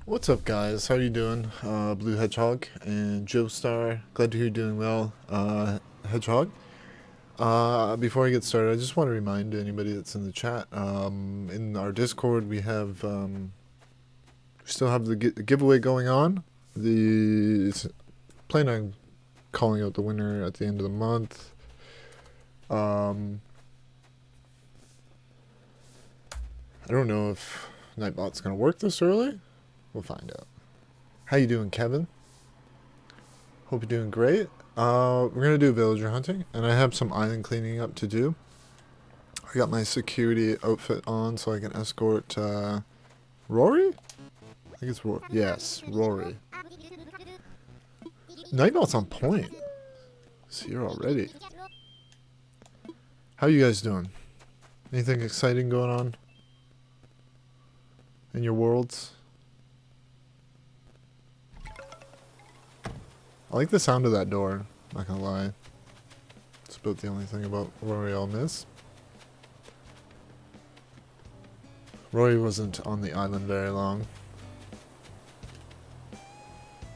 What's up, guys? How you doing? Blue Hedgehog and Joestar. Glad to hear you're doing well. Hedgehog. Before I get started, I just want to remind anybody that's in the chat. In our Discord, we still have the giveaway going on. It's plan on calling out the winner at the end of the month. I don't know if Nightbot's gonna work this early. We'll find out. How you doing, Kevin? Hope you're doing great. We're gonna do villager hunting, and I have some island cleaning up to do. I got my security outfit on so I can escort Rory? I think it's Rory. Yes, Rory. Nightbot's on point. It's here already. How you guys doing? Anything exciting going on in your worlds? I like the sound of that door, not gonna lie. It's about the only thing about Rory I'll miss. Rory wasn't on the island very long.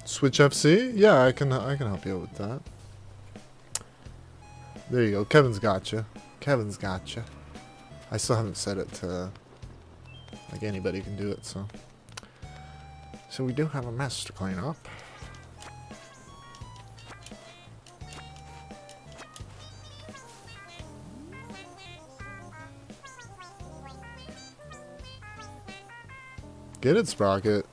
Switch FC? Yeah, I can help you out with that. There you go. Kevin's got you. Kevin's got you. I still haven't set it to like anybody can do it, so. So we do have a mess to clean up. Get it, Sprocket.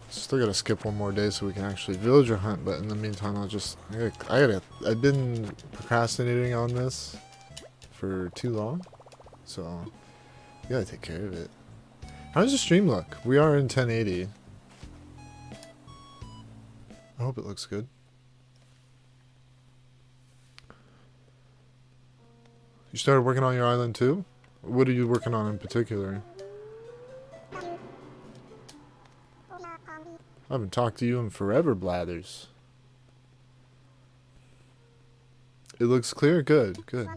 Still gotta skip one more day so we can actually villager hunt, but in the meantime I've been procrastinating on this for too long, so you gotta take care of it. How does the stream look? We are in 1080. I hope it looks good. You started working on your island too? What are you working on in particular? I haven't talked to you in forever, Blathers. It looks clear? Good, good.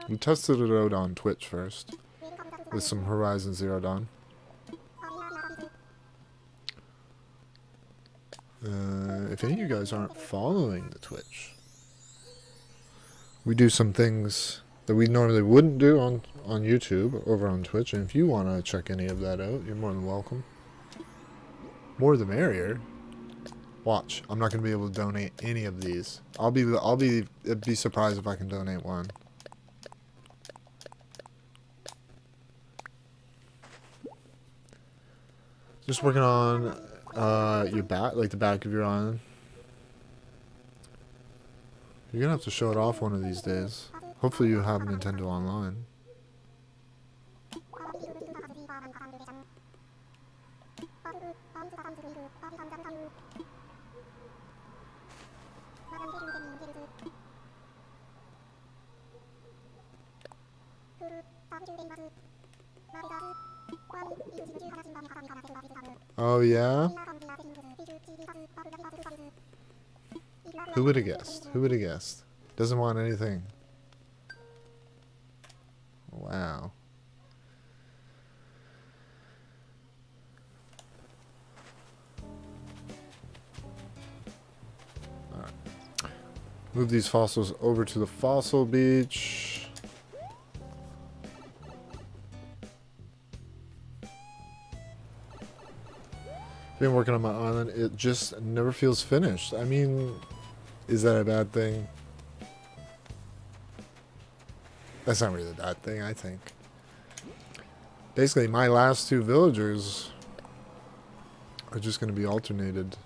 We tested it out on Twitch first, with some Horizon Zero Dawn. If any of you guys aren't following the Twitch, we do some things that we normally wouldn't do on YouTube over on Twitch, and if you want to check any of that out, you're more than welcome. More the merrier. Watch, I'm not going to be able to donate any of these. I'll be surprised if I can donate one. Just working on your back, like the back of your island. You're gonna have to show it off one of these days. Hopefully you have Nintendo Online. Oh yeah? Who would have guessed? Who would have guessed? Doesn't want anything. Wow. Alright. Move these fossils over to the fossil beach. Been working on my island. It just never feels finished. I mean, is that a bad thing? That's not really a bad thing, I think. Basically, my last two villagers are just going to be alternated.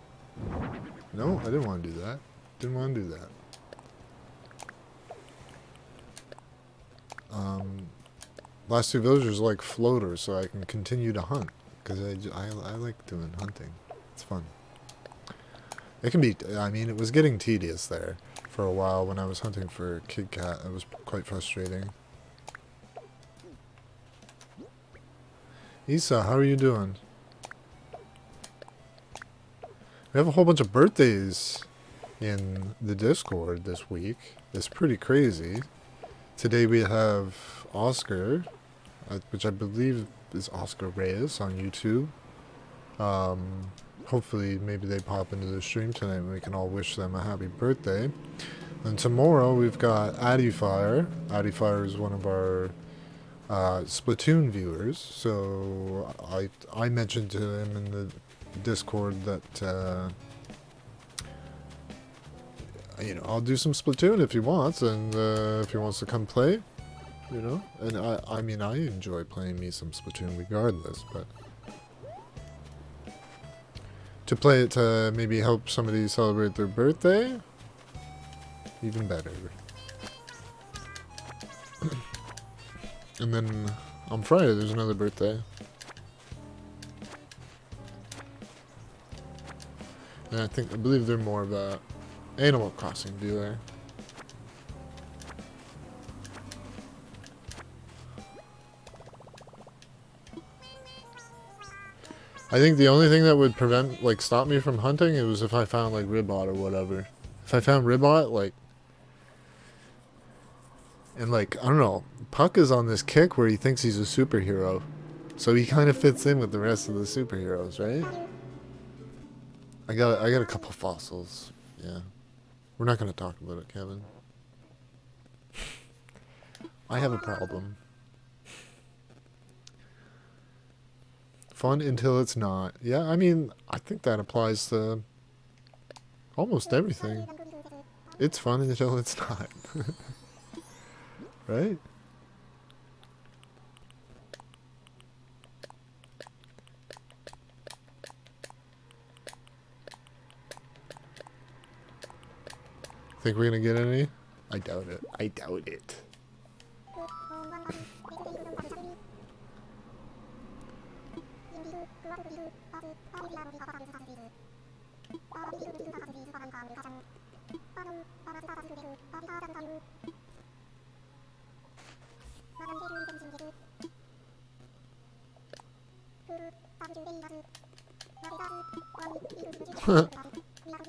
No, I didn't want to do that. Didn't want to do that. Last two villagers are like floaters, so I can continue to hunt. Because I like doing hunting. It's fun. It can be, I mean, it was getting tedious there for a while when I was hunting for Kid Cat. It was quite frustrating. Isa, how are you doing? We have a whole bunch of birthdays in the Discord this week. It's pretty crazy. Today we have Oscar, which I believe is Oscar Reyes on YouTube. Hopefully, maybe they pop into the stream tonight and we can all wish them a happy birthday. And tomorrow we've got Addyfire. Addyfire is one of our Splatoon viewers. So I mentioned to him in the Discord that you know, I'll do some Splatoon if he wants, and if he wants to come play, you know. And I mean, I enjoy playing me some Splatoon regardless, but to play it to maybe help somebody celebrate their birthday, even better. And then on Friday there's another birthday. And I believe they're more of a Animal Crossing viewer. I think the only thing that would prevent, like, stop me from hunting, it was if I found, like, Ribot or whatever. If I found Ribot, like, and, like, I don't know, Puck is on this kick where he thinks he's a superhero. So he kind of fits in with the rest of the superheroes, right? I got a couple fossils, yeah. We're not going to talk about it, Kevin. I have a problem. Fun until it's not. Yeah, I mean, I think that applies to almost everything. It's fun until it's not. Right? Think we're gonna get any? I doubt it. I doubt it.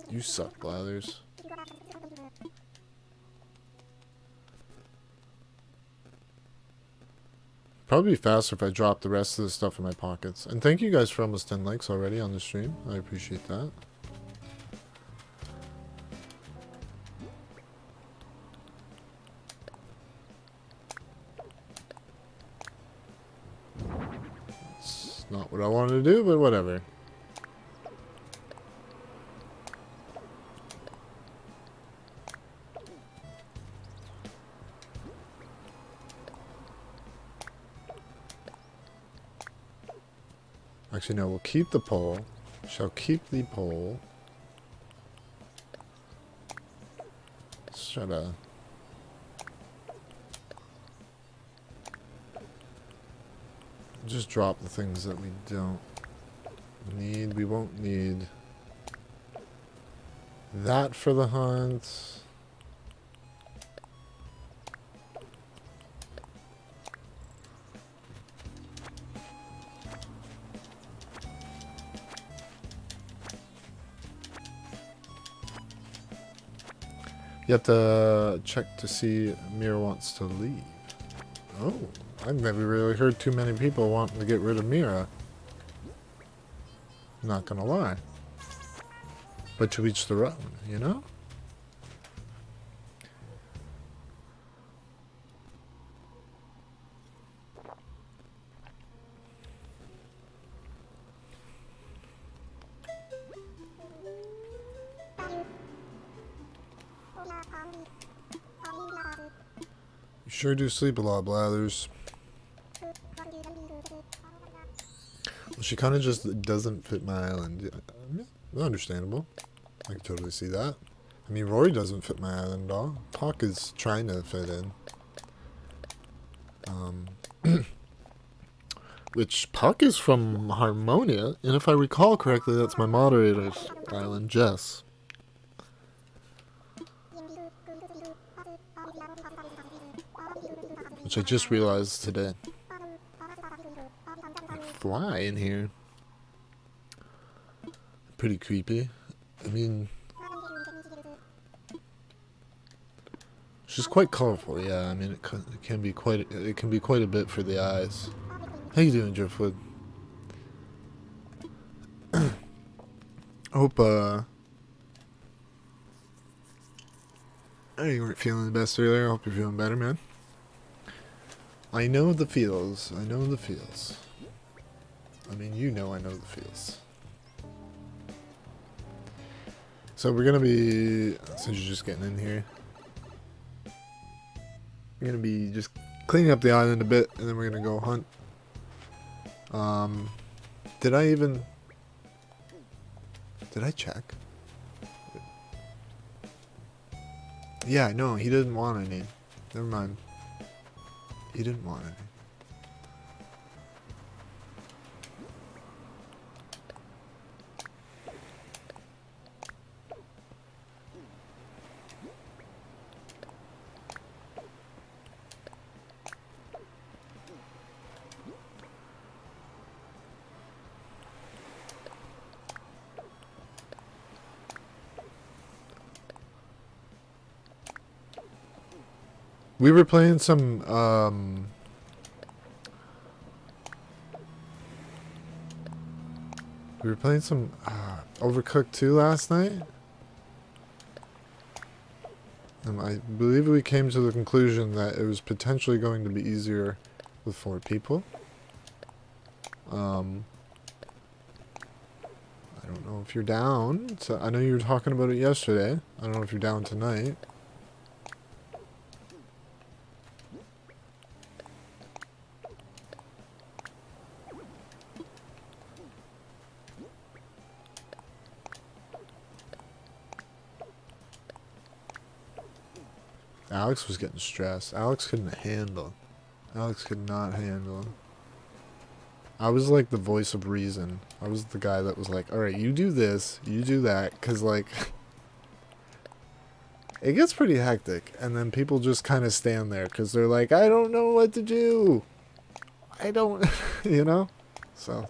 You suck, Blathers. Probably be faster if I drop the rest of the stuff in my pockets. And thank you guys for almost 10 likes already on the stream. I appreciate that. It's not what I wanted to do, but whatever. Actually, no, we'll keep the pole. Shall keep the pole. Let's try to... just drop the things that we don't need. We won't need that for the hunt. You have to check to see if Mira wants to leave. Oh, I've never really heard too many people wanting to get rid of Mira. Not gonna lie. But to each their own, you know? You sure do sleep a lot, Blathers. Well, she kind of just doesn't fit my island. Yeah, understandable. I can totally see that. I mean, Rory doesn't fit my island at all. Puck is trying to fit in. Which, Puck is from Harmonia, and if I recall correctly, that's my moderator's island, Jess. Which I just realized today. Fly in here. Pretty creepy. I mean, She's quite colorful, yeah. I mean, it can be quite a bit for the eyes. How you doing, Driftwood? I hope you weren't feeling the best earlier. I hope you're feeling better, man. I know the feels. I know the feels. I mean, you know I know the feels. So we're gonna be, since you're just getting in here, we're gonna be just cleaning up the island a bit, and then we're gonna go hunt. Did I check? Yeah, no, he didn't want any. Never mind. He didn't want any. We were playing some, Overcooked 2 last night. And I believe we came to the conclusion that it was potentially going to be easier with 4 people. I don't know if you're down. So I know you were talking about it yesterday. I don't know if you're down tonight. Alex was getting stressed. Alex couldn't handle. Alex could not handle. I was like the voice of reason. I was the guy that was like, alright, you do this, you do that. Because, like, it gets pretty hectic. And then people just kind of stand there because they're like, I don't know what to do. I don't, you know? So.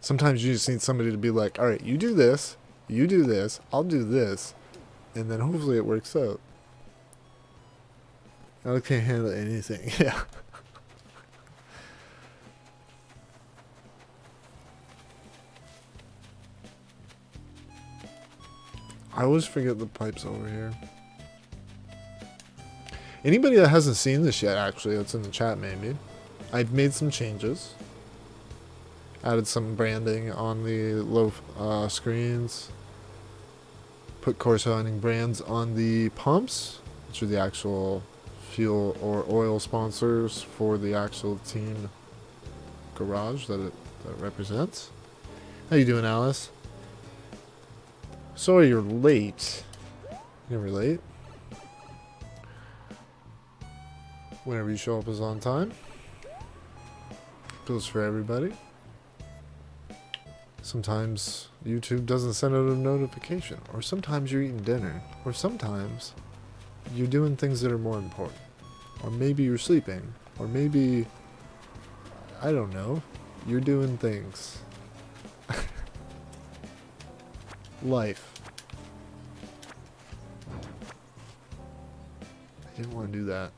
Sometimes you just need somebody to be like, alright, you do this. You do this, I'll do this, and then hopefully it works out. I can't handle anything, yeah. I always forget the pipes over here. Anybody that hasn't seen this yet, actually, that's in the chat maybe. I've made some changes. Added some branding on the low screens. Put corresponding brands on the pumps, which are the actual fuel or oil sponsors for the actual team garage that it represents. How you doing, Alice? Sorry you're late. Never late. Whenever you show up is on time. Goes for everybody. Sometimes YouTube doesn't send out a notification, or sometimes you're eating dinner, or sometimes you're doing things that are more important, or maybe you're sleeping, or maybe, I don't know, you're doing things. Life. I didn't want to do that.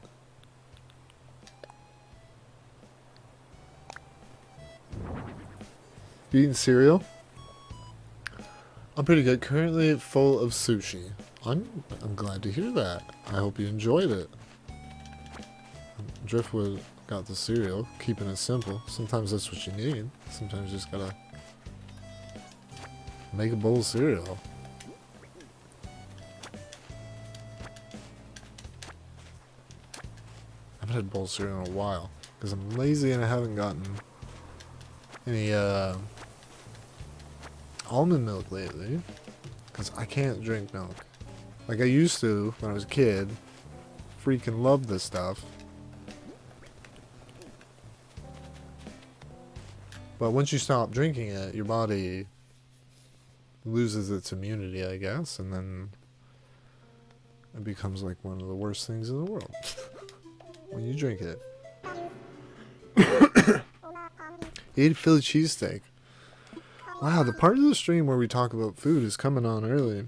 You eating cereal? I'm pretty good. Currently full of sushi. I'm glad to hear that. I hope you enjoyed it. Driftwood got the cereal, keeping it simple. Sometimes that's what you need. Sometimes you just gotta make a bowl of cereal. I haven't had a bowl of cereal in a while because I'm lazy and I haven't gotten any almond milk lately because I can't drink milk like I used to when I was a kid. Freaking love this stuff, but once you stop drinking it, your body loses its immunity, I guess, and then it becomes like one of the worst things in the world when you drink it. You ate a Philly cheesesteak. Wow, the part of the stream where we talk about food is coming on early.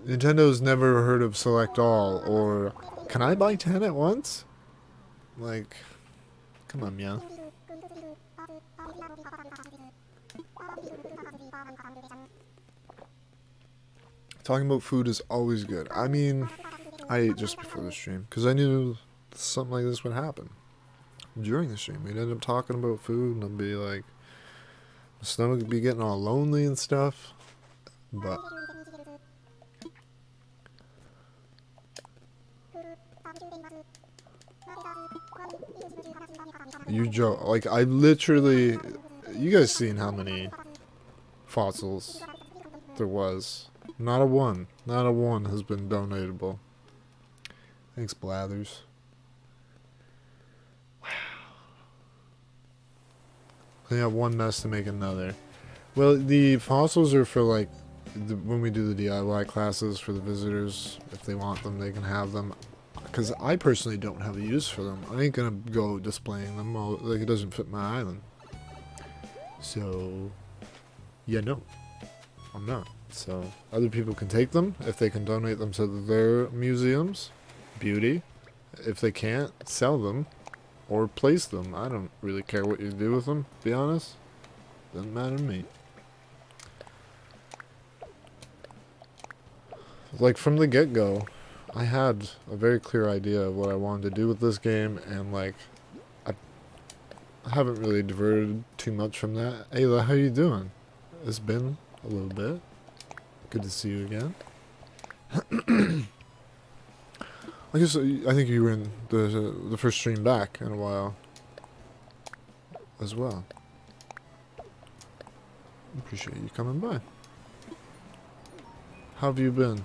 Nintendo's never heard of Select All or can I buy 10 at once? Like, come on, meow. Talking about food is always good. I mean, I ate just before the stream because I knew something like this would happen during the stream. We'd end up talking about food and I'd be like, my stomach would be getting all lonely and stuff. But you joke. Like, I literally, you guys seen how many fossils there was. Not a one has been donatable. Thanks, Blathers. Wow. Clean up one mess to make another. Well, the fossils are for like, when we do the DIY classes for the visitors. If they want them, they can have them. Because I personally don't have a use for them. I ain't gonna go displaying them. Like, it doesn't fit my island. So, yeah, no. I'm not. So, other people can take them if they can donate them to their museums. Beauty. If they can't, sell them. Or place them. I don't really care what you do with them, to be honest. Doesn't matter to me. Like, from the get-go, I had a very clear idea of what I wanted to do with this game, and, like, I haven't really diverted too much from that. Ayla, how you doing? It's been a little bit. Good to see you again. I guess I think you were in the first stream back in a while as well. Appreciate you coming by. How have you been?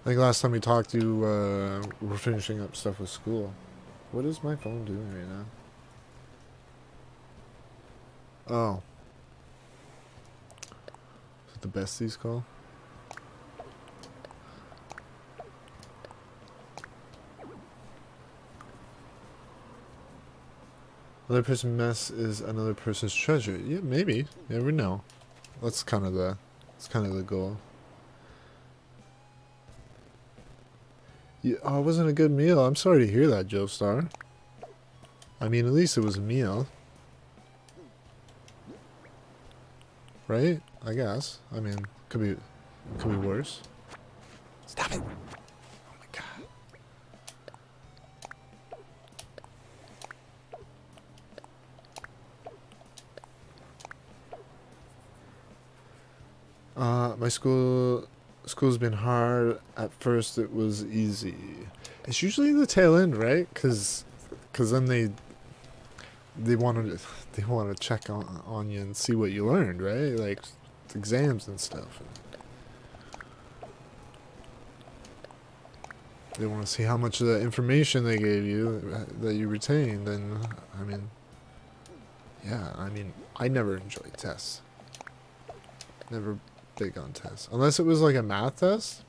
I think last time we talked, you were finishing up stuff with school. What is my phone doing right now? Oh. Is it the besties call? Another person's mess is another person's treasure. Yeah, maybe. You never know. That's kind of the goal. Yeah, oh, it wasn't a good meal. I'm sorry to hear that, Joestar. I mean, at least it was a meal. Right? I guess. I mean, could be worse. Stop it! Oh my god. My school's been hard. At first it was easy. It's usually the tail end, right? Cause then they want to check on you and see what you learned, right? Like exams and stuff. They want to see how much of the information they gave you that you retained, and I mean, yeah, I mean, I never enjoyed tests. Never big on tests. Unless it was like a math test.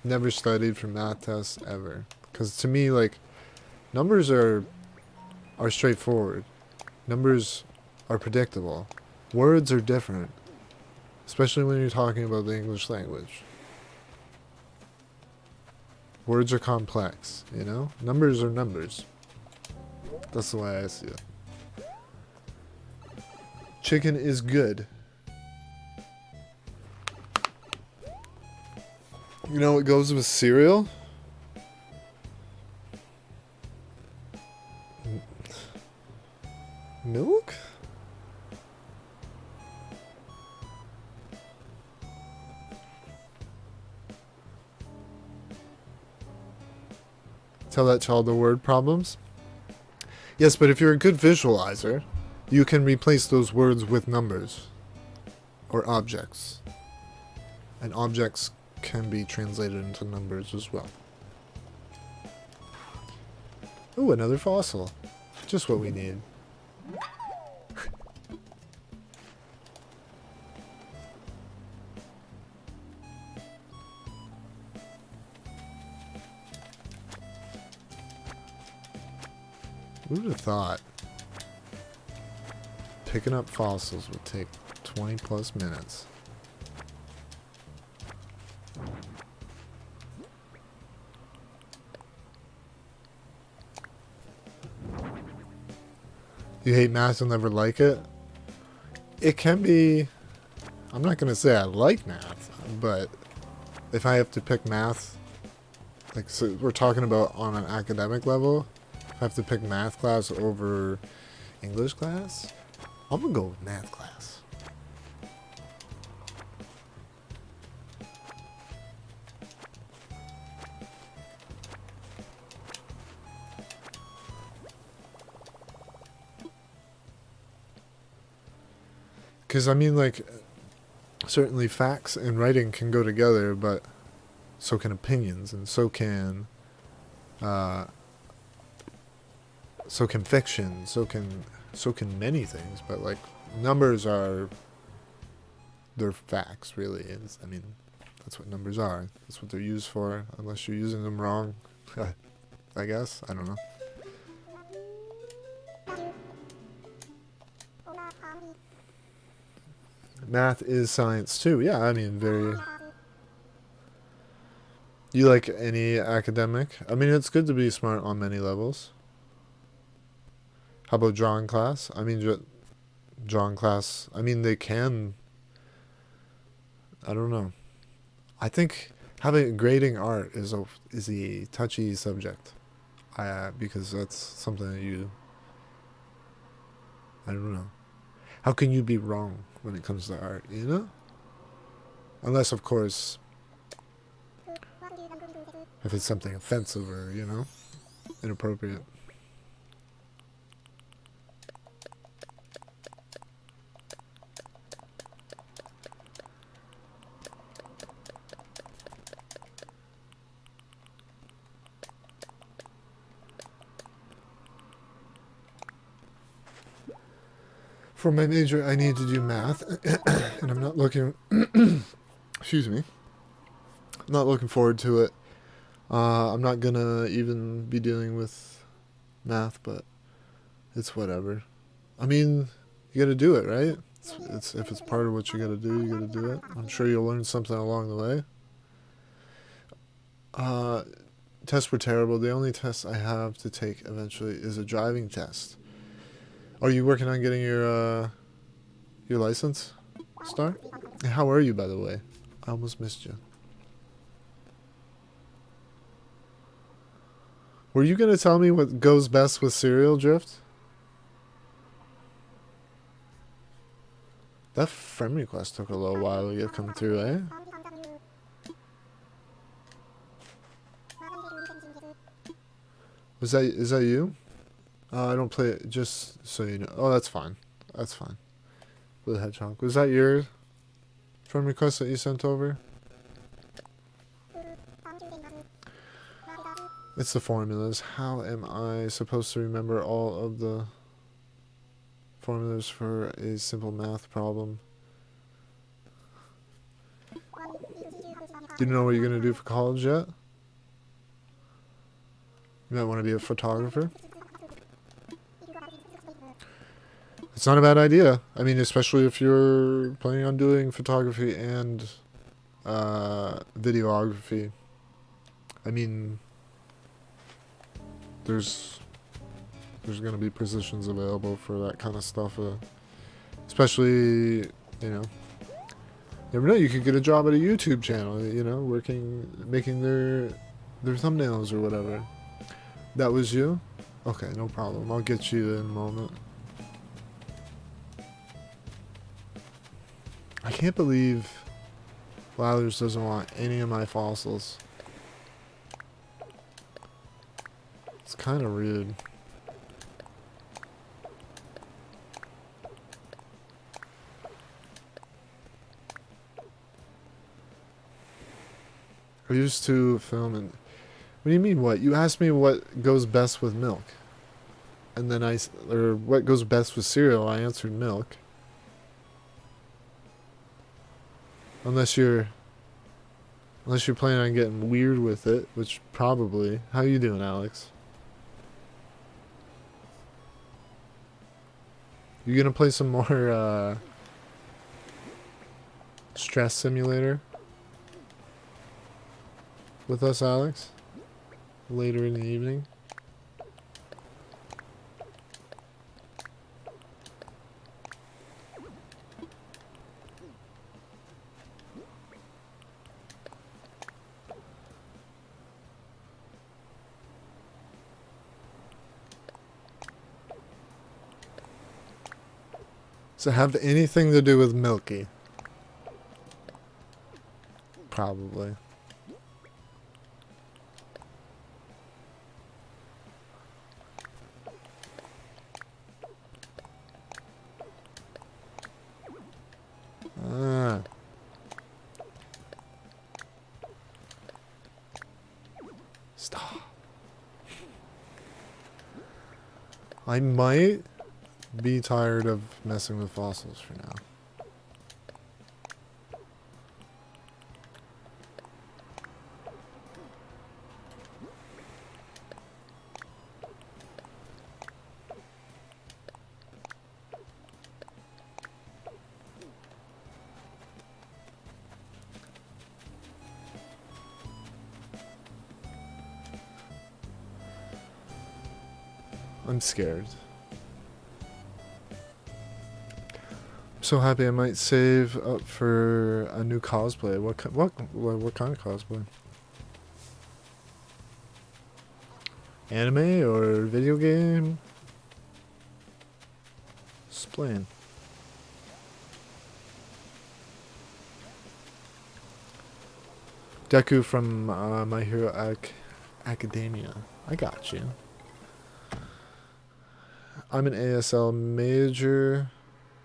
Never studied for math tests ever. Because to me, like, numbers are straightforward. Numbers are predictable. Words are different. Especially when you're talking about the English language. Words are complex, you know? Numbers are numbers. That's the way I see it. Chicken is good. You know what goes with cereal? Milk? Tell that child the word problems? Yes, but if you're a good visualizer, you can replace those words with numbers or objects. And objects can be translated into numbers as well. Ooh, another fossil. Just what we need. Who would have thought picking up fossils would take 20 plus minutes? You hate math, you'll never like it. It can be... I'm not going to say I like math, but if I have to pick math, like, so we're talking about on an academic level, if I have to pick math class over English class, I'm going to go with math class. Because, I mean, like, certainly facts and writing can go together, but so can opinions, and so can fiction, so can many things. But, like, numbers are, they're facts, really. I mean, that's what numbers are. That's what they're used for, unless you're using them wrong, I guess. I don't know. Math is science too. Yeah, I mean, very... You like any academic? I mean, it's good to be smart on many levels. How about drawing class? I mean, drawing class, I mean, they can... I don't know. I think grading art is a touchy subject. Because that's something that you... I don't know. How can you be wrong when it comes to art, you know? Unless, of course, if it's something offensive or, you know, inappropriate. For my major, I need to do math, and I'm not looking... excuse me. I'm not looking forward to it. I'm not gonna even be dealing with math, but it's whatever. I mean, you gotta do it, right? If it's part of what you gotta do, you gotta do it. I'm sure you'll learn something along the way. Tests were terrible. The only test I have to take eventually is a driving test. Are you working on getting your license, Star? How are you, by the way? I almost missed you. Were you gonna tell me what goes best with cereal, Drift? That friend request took a little while to get come through, eh? Is that you? I don't play it, just so you know. Oh, that's fine. That's fine. Blue Hedgehog. Was that your friend request that you sent over? It's the formulas. How am I supposed to remember all of the formulas for a simple math problem? Do you know what you're going to do for college yet? You might want to be a photographer. It's not a bad idea. I mean, especially if you're planning on doing photography and videography. I mean, there's going to be positions available for that kind of stuff. Especially, you know, you never know, you could get a job at a YouTube channel, you know, making their thumbnails or whatever. That was you? Okay, no problem. I'll get you in a moment. I can't believe Lathers doesn't want any of my fossils. It's kind of rude. I used to film and... What do you mean what? You asked me what goes best with milk. And then or what goes best with cereal, I answered milk. Unless you're planning on getting weird with it, which probably. How you doing, Alex? You gonna play some more Stress Simulator with us, Alex? Later in the evening? Does it have anything to do with Milky? Probably. Ah. Stop. I might be tired of messing with fossils for now. I'm scared. I'm so happy I might save up for a new cosplay. What kind of cosplay? Anime or video game? Explain. Deku from My Hero Academia. I got you. I'm an ASL major,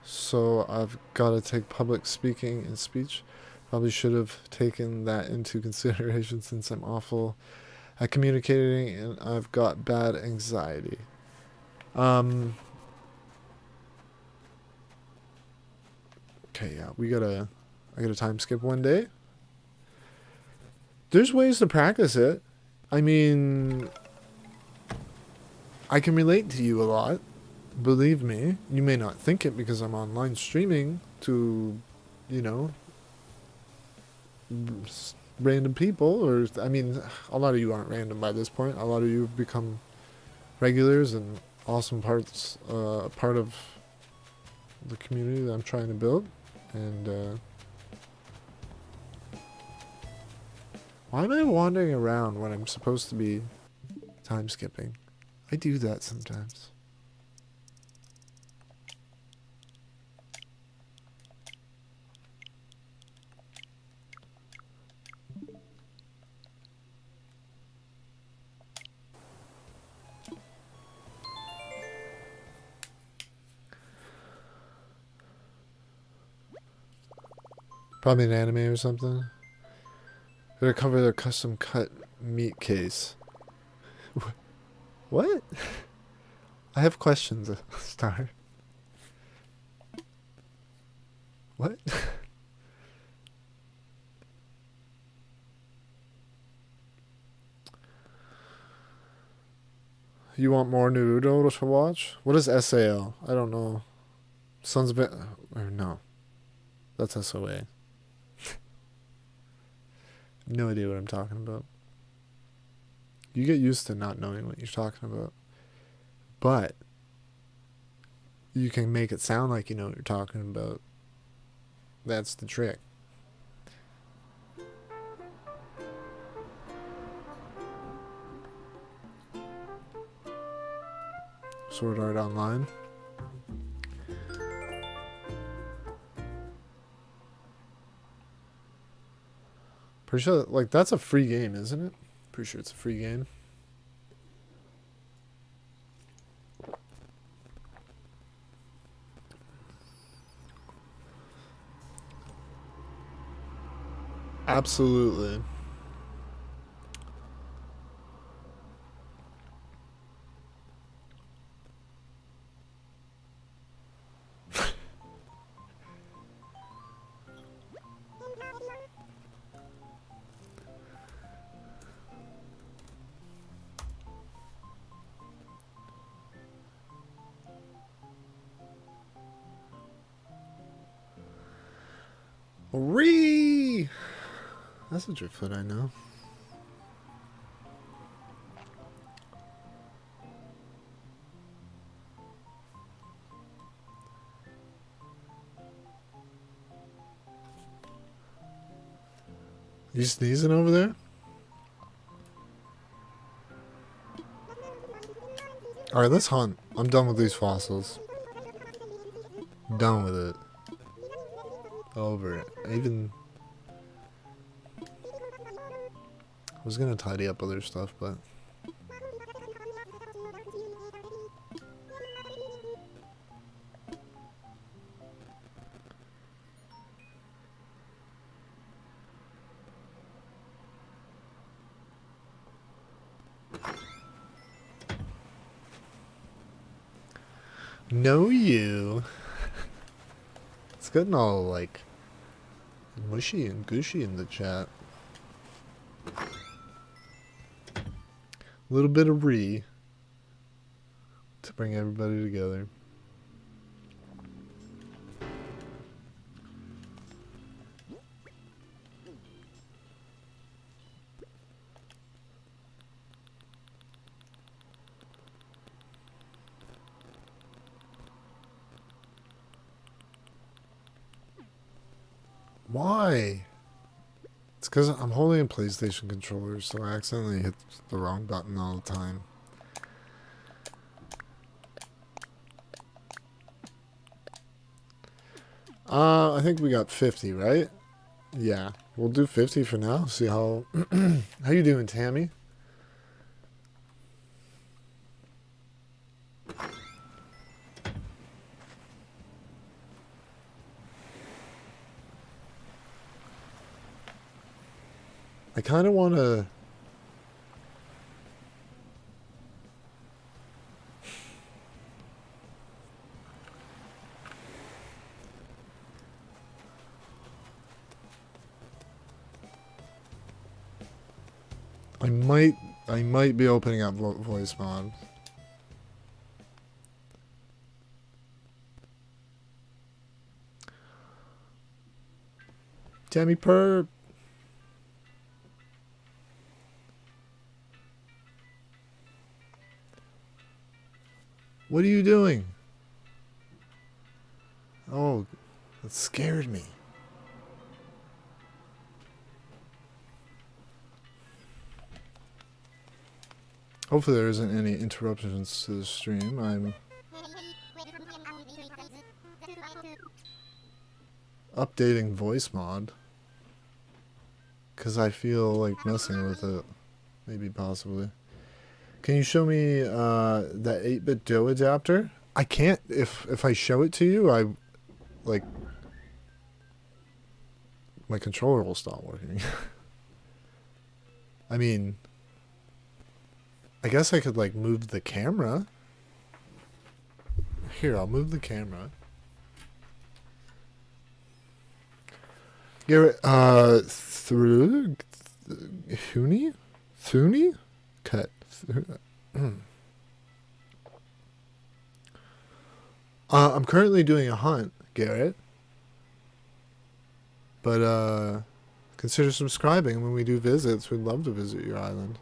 so I've got to take public speaking and speech. Probably should have taken that into consideration since I'm awful at communicating and I've got bad anxiety. Okay, yeah, I gotta time skip one day. There's ways to practice it. I mean, I can relate to you a lot. Believe me. You may not think it because I'm online streaming to, you know, random people. Or, I mean, a lot of you aren't random by this point. A lot of you have become regulars and awesome part of the community that I'm trying to build. And, why am I wandering around when I'm supposed to be time skipping? I do that sometimes. Probably an anime or something. Gotta cover their custom cut meat case. What? I have questions, Star. What? You want more Naruto to watch? What is SAL? I don't know. Sons of it. Or no. That's SOA. No idea what I'm talking about. You get used to not knowing what you're talking about. But you can make it sound like you know what you're talking about. That's the trick. Sword Art Online. Pretty sure, like, that's a free game, isn't it? Pretty sure it's a free game. Absolutely. Ree! That's a Driftfoot I know. You sneezing over there? Alright, let's hunt. I'm done with these fossils. Done with it. Over it. I was gonna tidy up other stuff, but no, you. It's getting all like mushy and gushy in the chat. A little bit of to bring everybody together. Why? It's because I'm holding a PlayStation controller, so I accidentally hit the wrong button all the time. I think we got 50, right? Yeah, we'll do 50 for now. See how how you doing, Tammy? I kind of want to... I might be opening up voice mod. Tammy Perp. What are you doing? Oh, that scared me. Hopefully there isn't any interruptions to the stream. I'm updating voice mod because I feel like messing with it. Maybe possibly. Can you show me that 8-bit DOE adapter? I can't. If I show it to you, I like my controller will stop working. I mean, I guess I could like move the camera. Here, I'll move the camera. Garrett, through Thuni? Cut. I'm currently doing a hunt, Garrett. But consider subscribing when we do visits. We'd love to visit your island.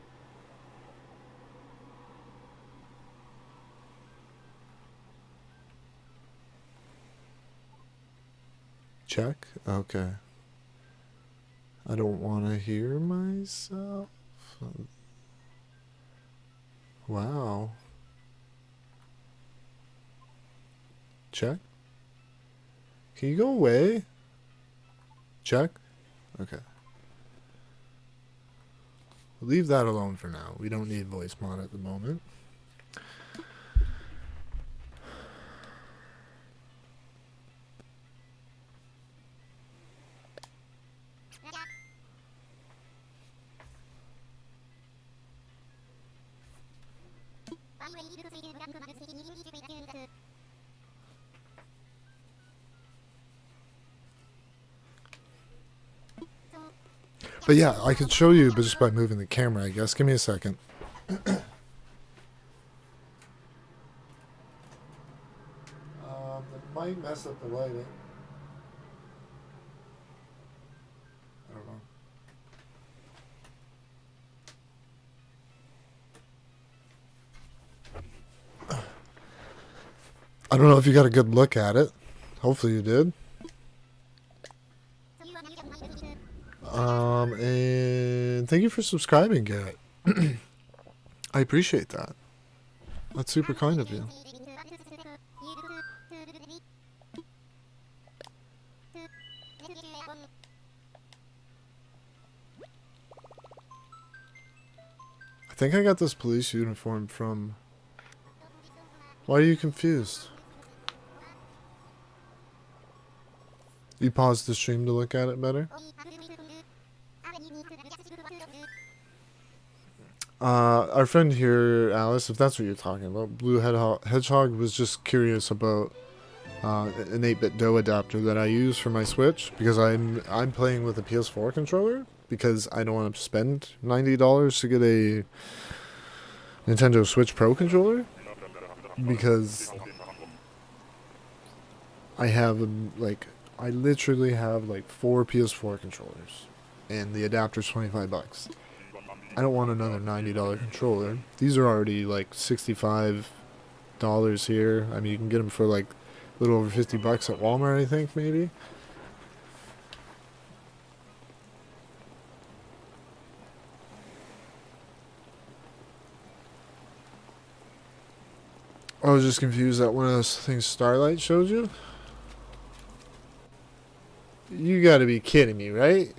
Check? Okay. I don't want to hear myself. Wow. Check? Can you go away? Check? Okay. We'll leave that alone for now. We don't need voice mod at the moment. But yeah, I could show you, but just by moving the camera, I guess. Give me a second. It might mess up the lighting. I don't know. I don't know if you got a good look at it. Hopefully you did. And thank you for subscribing, Garrett. I appreciate that. That's super kind of you. think I got this police uniform from... Why are you confused? You paused the stream to look at it better? Our friend here, Alice, if that's what you're talking about, Blue Hedgehog was just curious about an 8-bit DOE adapter that I use for my Switch because I'm playing with a PS4 controller because I don't want to spend $90 to get a Nintendo Switch Pro controller because I literally have like 4 PS4 controllers and the adapter's $25. I don't want another $90 controller. These are already like $65 here. I mean, you can get them for like a little over $50 at Walmart, I think, maybe. I was just confused that one of those things Starlight showed you. You gotta be kidding me, right?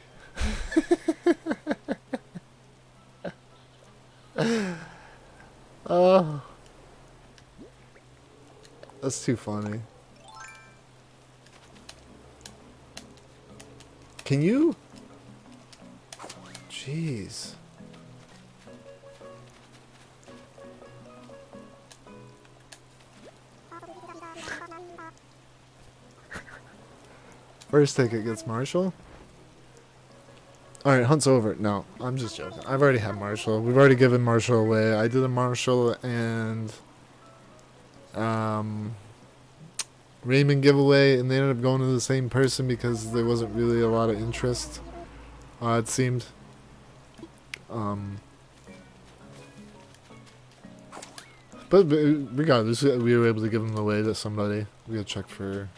Oh, that's too funny. Can you? Jeez. First ticket gets Marshall. Alright, Hunt's over. No, I'm just joking. I've already had Marshall. We've already given Marshall away. I did a Marshall and Raymond giveaway, and they ended up going to the same person because there wasn't really a lot of interest, it seemed. But regardless, we were able to give them away to somebody. We gotta check for...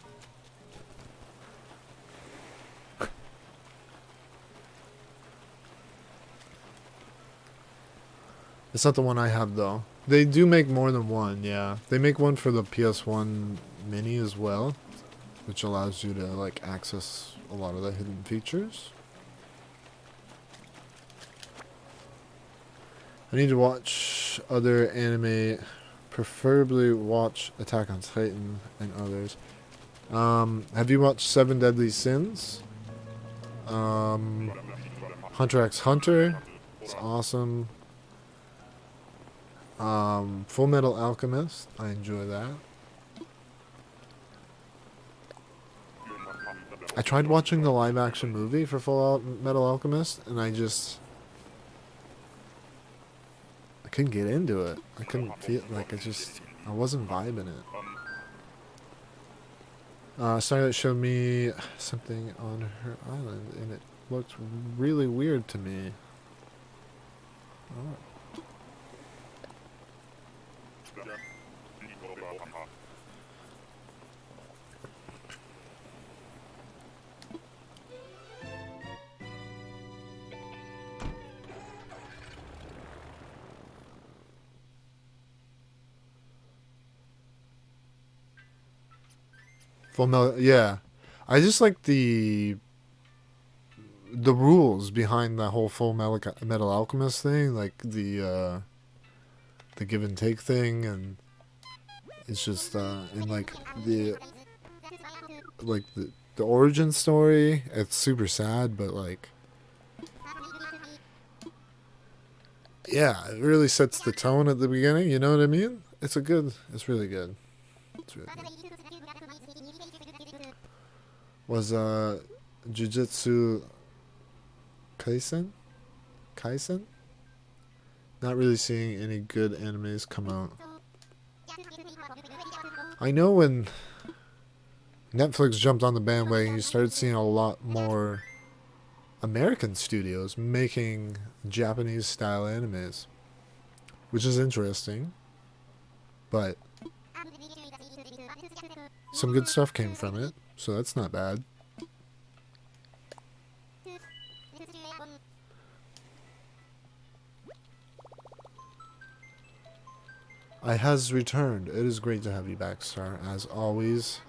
It's not the one I have, though. They do make more than one, yeah. They make one for the PS1 Mini as well, which allows you to, like, access a lot of the hidden features. I need to watch other anime, preferably watch Attack on Titan and others. Have you watched Seven Deadly Sins? Hunter x Hunter. It's awesome. Full Metal Alchemist. I enjoy that. I tried watching the live action movie for Full Metal Alchemist and I couldn't get into it. I couldn't feel like I wasn't vibing it. Starlight showed me something on her island and it looked really weird to me. Oh. Full Metal, yeah. I just like the rules behind that whole Full Metal Alchemist thing, like the give and take thing, and it's just and like the origin story. It's super sad, but like, yeah, it really sets the tone at the beginning. You know what I mean? It's really good. It's really good. Was Jujutsu Kaisen? Not really seeing any good animes come out. I know when Netflix jumped on the bandwagon, you started seeing a lot more American studios making Japanese style animes, which is interesting, but some good stuff came from it, so that's not bad. I has returned. It is great to have you back, Star, as always.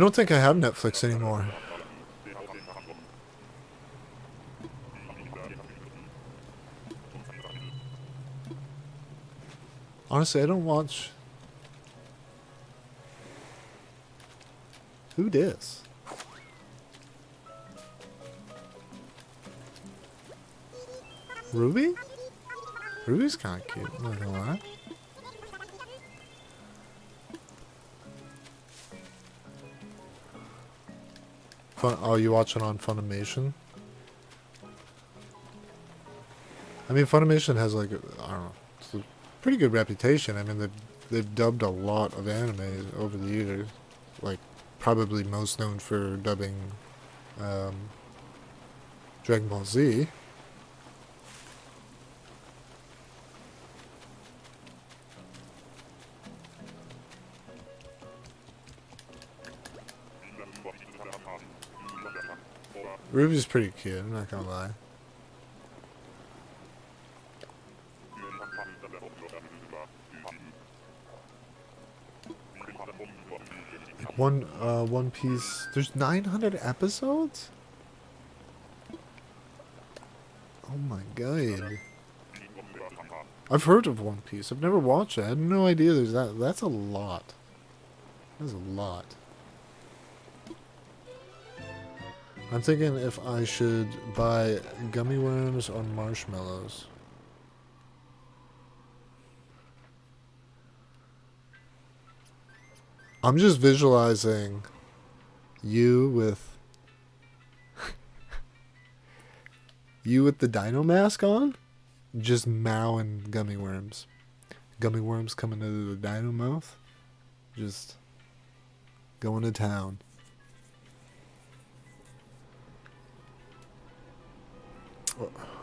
don't think I have Netflix anymore. Honestly, I don't watch... Who dis? Ruby? Ruby's kind of cute, I'm not gonna lie. Oh, you watch it on Funimation? I mean, Funimation has like, I don't know, it's a pretty good reputation. I mean, they've dubbed a lot of anime over the years. Like, probably most known for dubbing Dragon Ball Z. Ruby's pretty cute, I'm not gonna lie. Like One Piece, there's 900 episodes? Oh my god. I've heard of One Piece, I've never watched it, I had no idea there's that's a lot. That's a lot. I'm thinking if I should buy gummy worms or marshmallows. I'm just visualizing you with the dino mask on, just mowing gummy worms. Gummy worms coming out of the dino mouth, just going to town.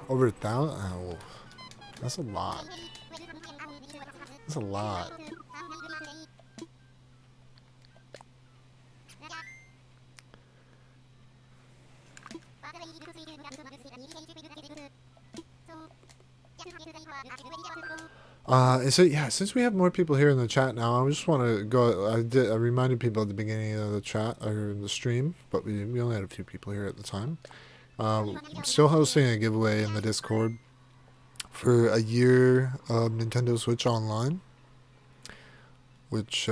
Over 1,000? Oh, that's a lot. That's a lot. So yeah, since we have more people here in the chat now, I just want to go. I reminded people at the beginning of the chat or the stream, but we only had a few people here at the time. I'm still hosting a giveaway in the Discord for a year of Nintendo Switch Online, which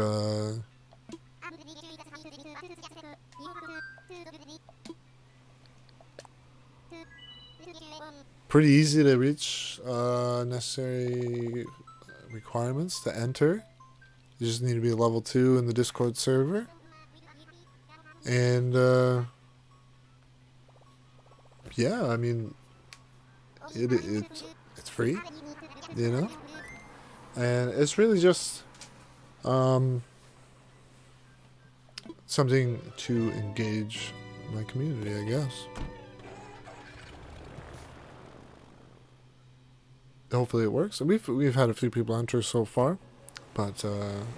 pretty easy to reach necessary requirements to enter. You just need to be level 2 in the Discord server. And yeah, I mean, it's free, you know? And it's really just something to engage my community, I guess. Hopefully it works. We've had a few people enter so far, but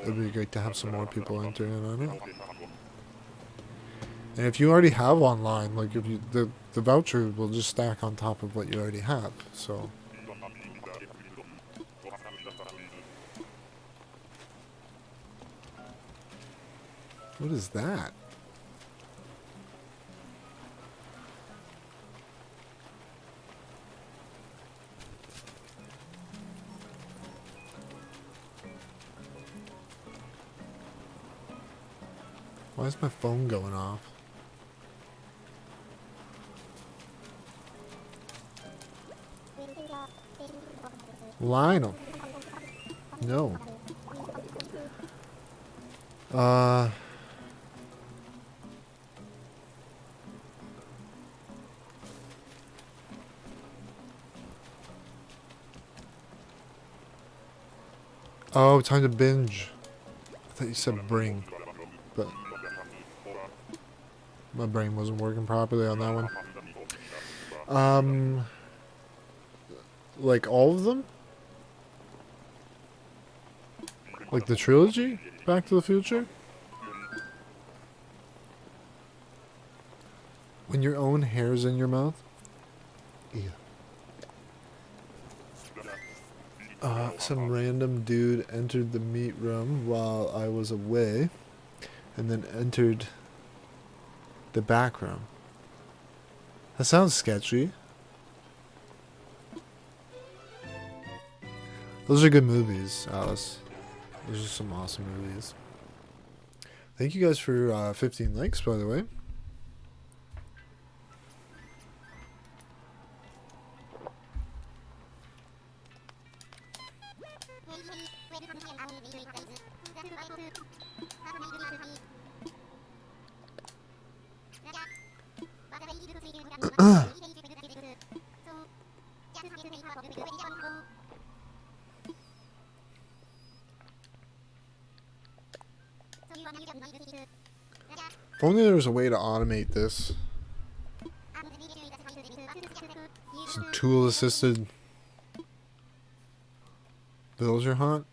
it'd be great to have some more people enter in on it. And if you already have online, like if you the voucher will just stack on top of what you already have. So what is that? Why is my phone going off? Lionel. No. Oh, time to binge. I thought you said bring, but my brain wasn't working properly on that one. Like all of them? Like the trilogy? Back to the Future? When your own hair's in your mouth? Yeah. Some random dude entered the meat room while I was away, and then entered The back room. That sounds sketchy. Those are good movies, Alice. Those are some awesome movies. Thank you guys for 15 likes, by the way. If only there was a way to automate this. Some tool-assisted villager hunt.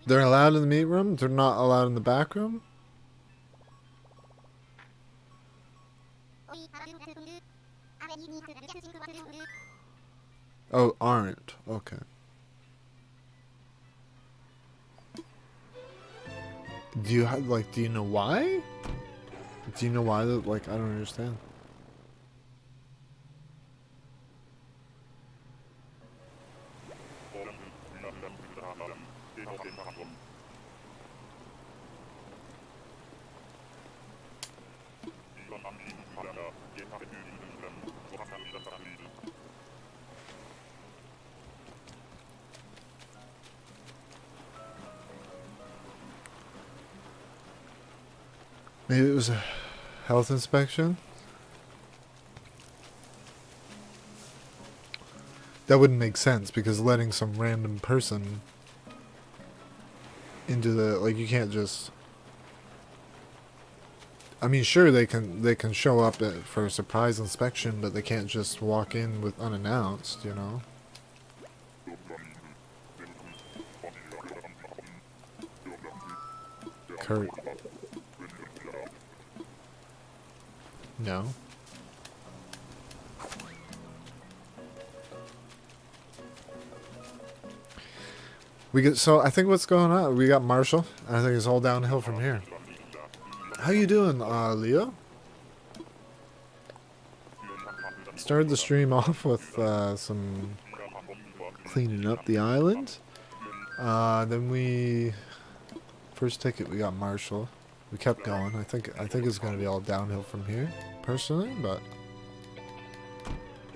They're allowed in the meat room? They're not allowed in the back room? Oh, aren't. Okay. Do you have, like, do you know why? Do you know why that, like, I don't understand. Maybe it was a health inspection? That wouldn't make sense because letting some random person into the, like, you can't just, I mean, sure they can show up for a surprise inspection, but they can't just walk in with unannounced, you know? Kurt. No. So I think what's going on, we got Marshall. I think it's all downhill from here. How you doing, Leo? Started the stream off with some cleaning up the island. Then first ticket we got Marshall. We kept going. I think it's going to be all downhill from here, personally, but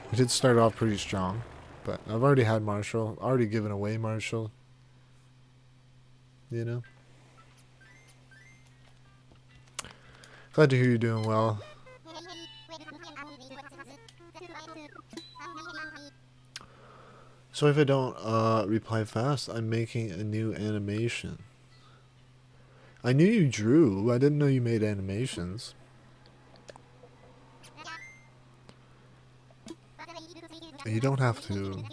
we did start off pretty strong. But I've already had Marshall, already given away Marshall. You know? Glad to hear you're doing well. So if I don't reply fast, I'm making a new animation. I knew you drew. I didn't know you made animations. You don't have to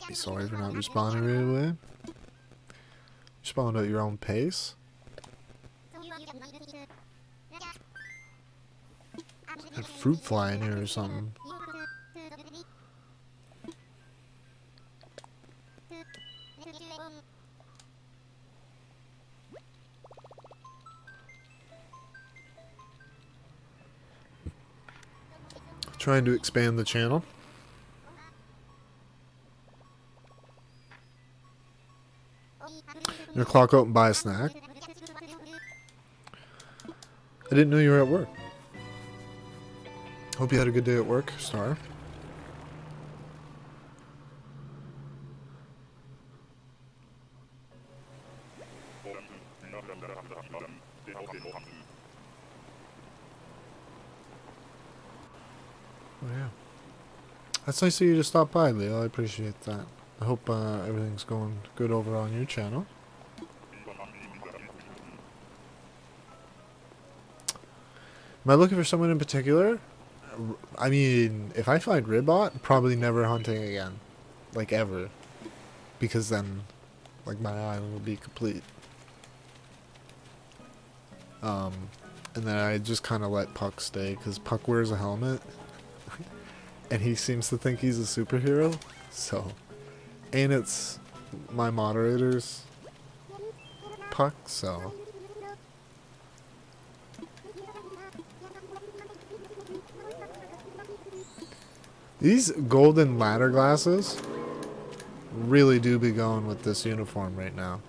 be sorry for not responding right away. Respond at your own pace. A fruit fly in here or something. Trying to expand the channel. Gonna clock out and buy a snack. I didn't know you were at work. Hope you had a good day at work, Star. Oh yeah. That's nice of you to stop by, Leo. I appreciate that. I hope everything's going good over on your channel. Am I looking for someone in particular? I mean, if I find Ribbot, probably never hunting again. Like, ever. Because then, like, my island will be complete. And then I just kind of let Puck stay, because Puck wears a helmet. and he seems to think he's a superhero. So, and it's my moderator's puck, so. These golden ladder glasses really do be going with this uniform right now.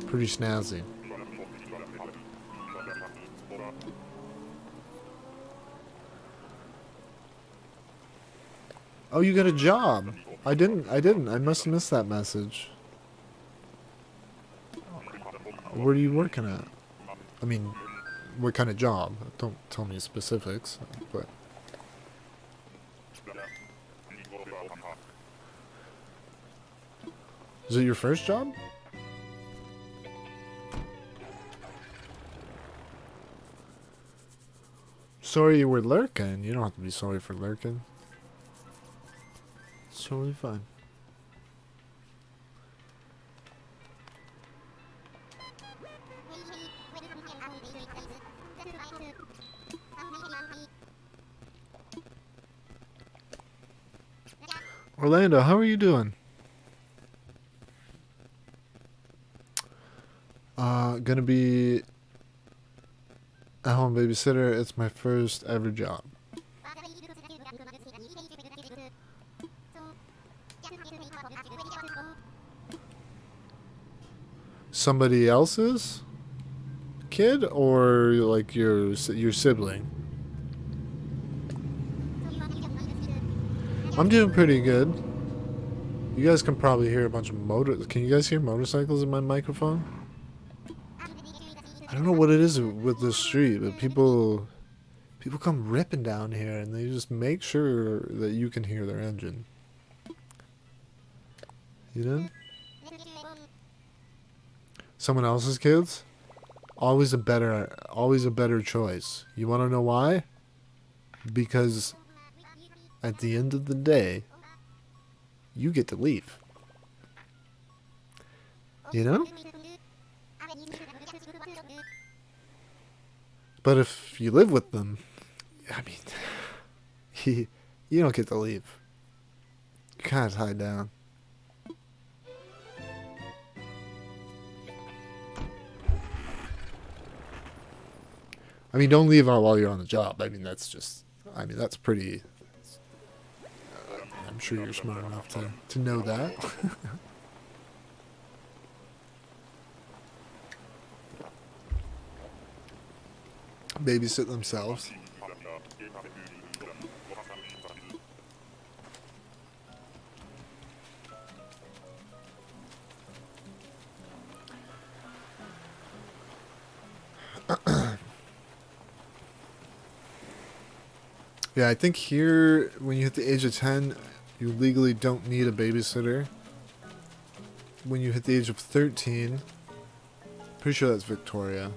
Pretty snazzy. Oh, you got a job. I didn't. I must have missed that message. Where are you working at? I mean, what kind of job? Don't tell me specifics, but... Is it your first job? Sorry you were lurking. You don't have to be sorry for lurking. It's totally fine. Orlando, how are you doing? Gonna be a home babysitter. It's my first ever job. Somebody else's kid or like your sibling? I'm doing pretty good. You guys can probably hear a bunch of Can you guys hear motorcycles in my microphone? I don't know what it is with this street, but people come ripping down here and they just make sure that you can hear their engine. You know? Someone else's kids? Always a better choice. You want to know why? Because at the end of the day, you get to leave. You know? But if you live with them, I mean, you don't get to leave. You're kind of tied down. I mean, don't leave while you're on the job. I mean, that's pretty... I'm sure you're smart enough to know that. Babysit themselves. Yeah, I think here, when you hit the age of 10, you legally don't need a babysitter. When you hit the age of 13, pretty sure that's Victoria,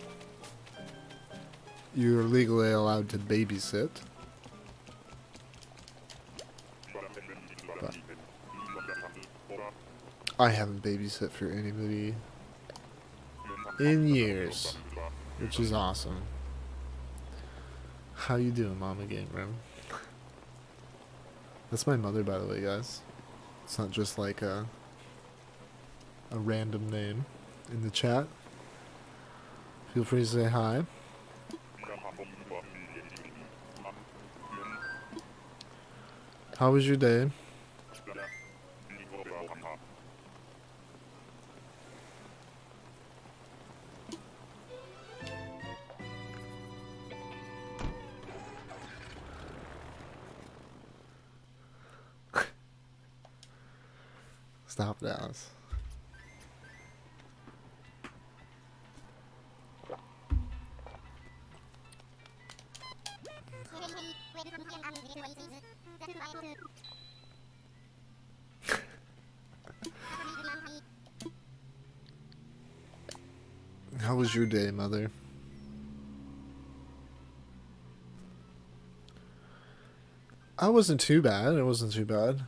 you're legally allowed to babysit. But I haven't babysit for anybody in years, which is awesome. How you doing, Mama Game Room? That's my mother, by the way, guys. It's not just like a random name in the chat. Feel free to say hi. How was your day? Stop that. How was your day, Mother? I wasn't too bad. It wasn't too bad.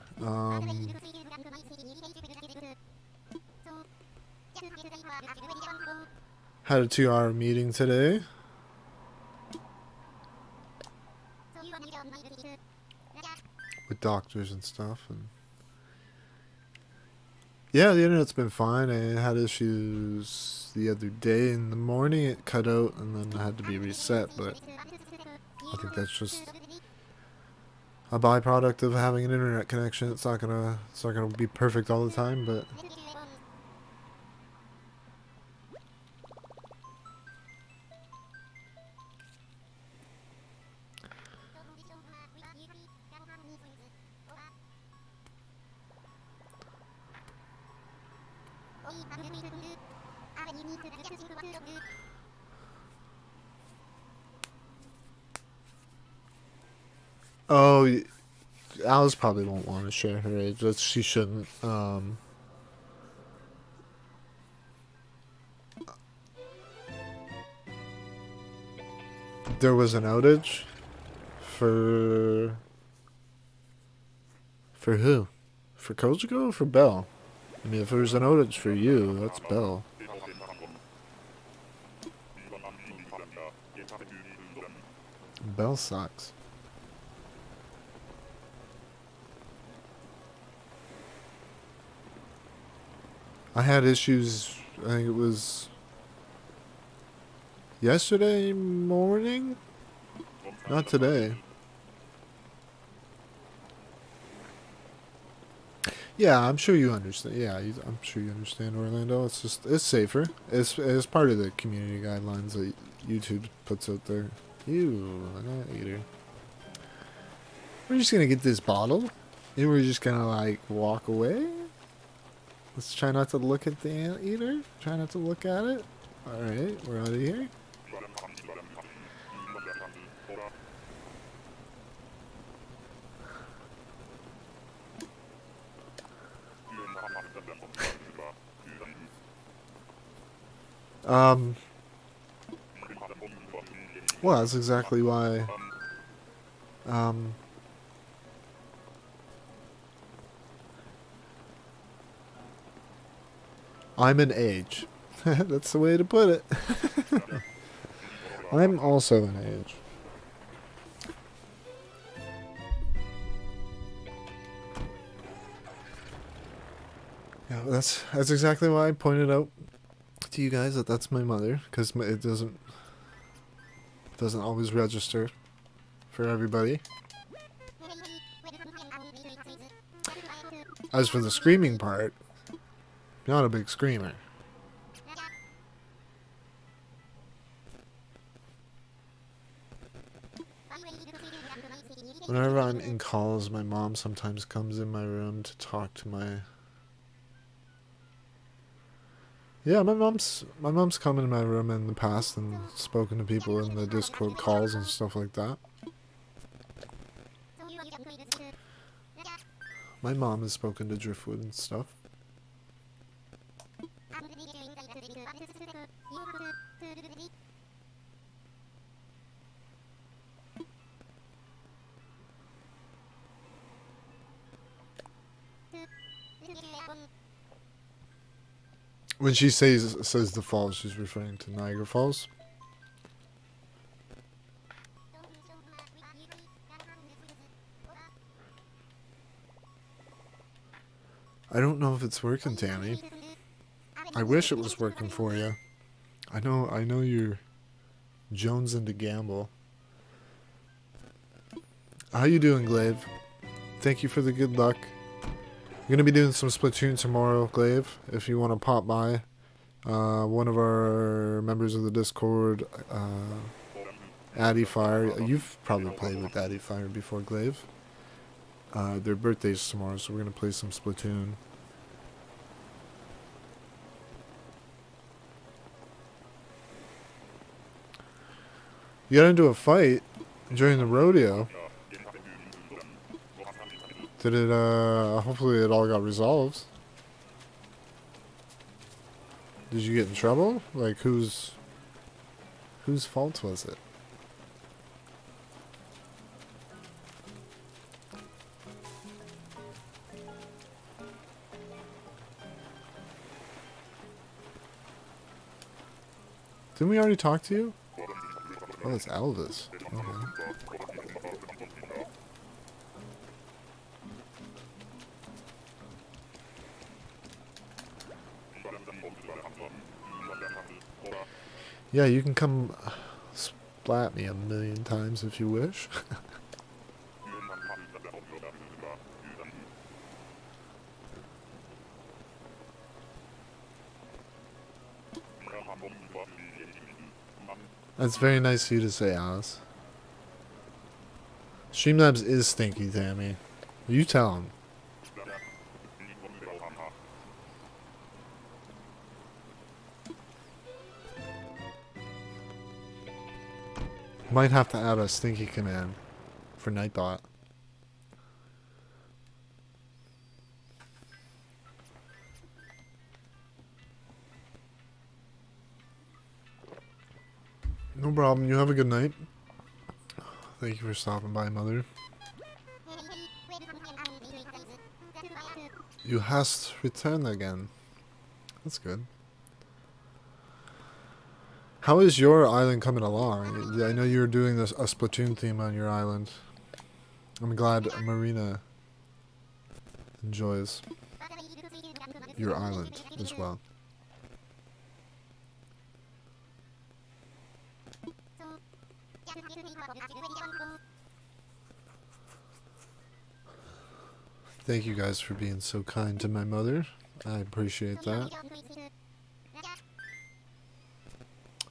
Had a 2-hour meeting today. with doctors and stuff. And yeah, the internet's been fine. I had issues the other day in the morning. It cut out and then had to be reset, but I think that's just a byproduct of having an internet connection. It's not gonna be perfect all the time, but oh, Alice probably won't want to share her age. She shouldn't. There was an outage for who? For Kojiko or for Belle? I mean, if there's an outage for you, that's Belle. Belle sucks. I had issues, I think it was yesterday morning? Not today. Yeah, I'm sure you understand. Yeah, I'm sure you understand, Orlando. It's just, it's safer. It's part of the community guidelines that YouTube puts out there. Ew, an anteater. We're just gonna get this bottle, and we're just gonna, like, walk away? Let's try not to look at the anteater. Try not to look at it. Alright, we're out of here. Well, that's exactly why, I'm an age. That's the way to put it. I'm also an age. Yeah, that's exactly why I pointed out to you guys that that's my mother, because it doesn't always register for everybody. As for the screaming part, not a big screamer. Whenever I'm in calls, my mom sometimes comes in my room to talk to my... Yeah, my mom's come in my room in the past and spoken to people in the Discord calls and stuff like that. My mom has spoken to Driftwood and stuff. When she says the falls, she's referring to Niagara Falls. I don't know if it's working, Tammy. I wish it was working for you. I know you're jonesing to gamble. How you doing, Glaive? Thank you for the good luck. I'm going to be doing some Splatoon tomorrow, Glaive, if you want to pop by. One of our members of the Discord, Addyfire. You've probably played with Addyfire before, Glaive. Their birthday's tomorrow, so we're going to play some Splatoon. You got into a fight during the rodeo. Did it, hopefully it all got resolved. Did you get in trouble? Like, whose fault was it? Didn't we already talk to you? Oh, it's Elvis. Okay. Yeah, you can come splat me a million times if you wish. That's very nice of you to say, Alice. Streamlabs is stinky, Tammy. You tell him. Might have to add a stinky command for Nightbot. No problem. You have a good night. Thank you for stopping by, Mother. You hast returned again. That's good. How is your island coming along? I know you're doing a Splatoon theme on your island. I'm glad Marina enjoys your island as well. Thank you guys for being so kind to my mother. I appreciate that.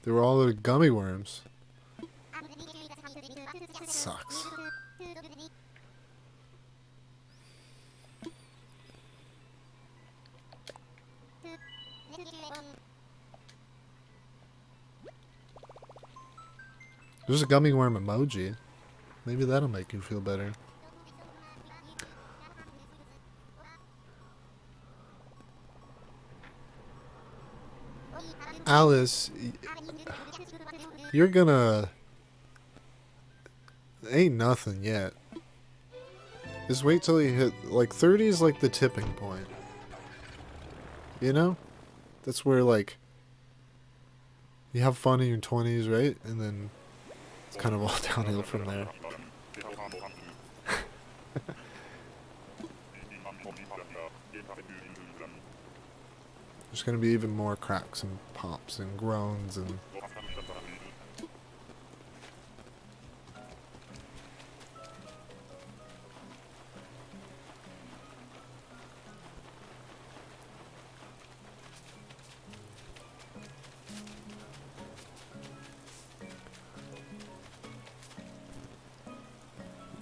They were all little gummy worms. That sucks. There's a gummy worm emoji. Maybe that'll make you feel better. Alice, you're gonna... Ain't nothing yet. Just wait till you hit... Like, 30 is like the tipping point. You know? That's where, like... You have fun in your 20s, right? And then... It's kind of all downhill from there. There's gonna be even more cracks and pops and groans and...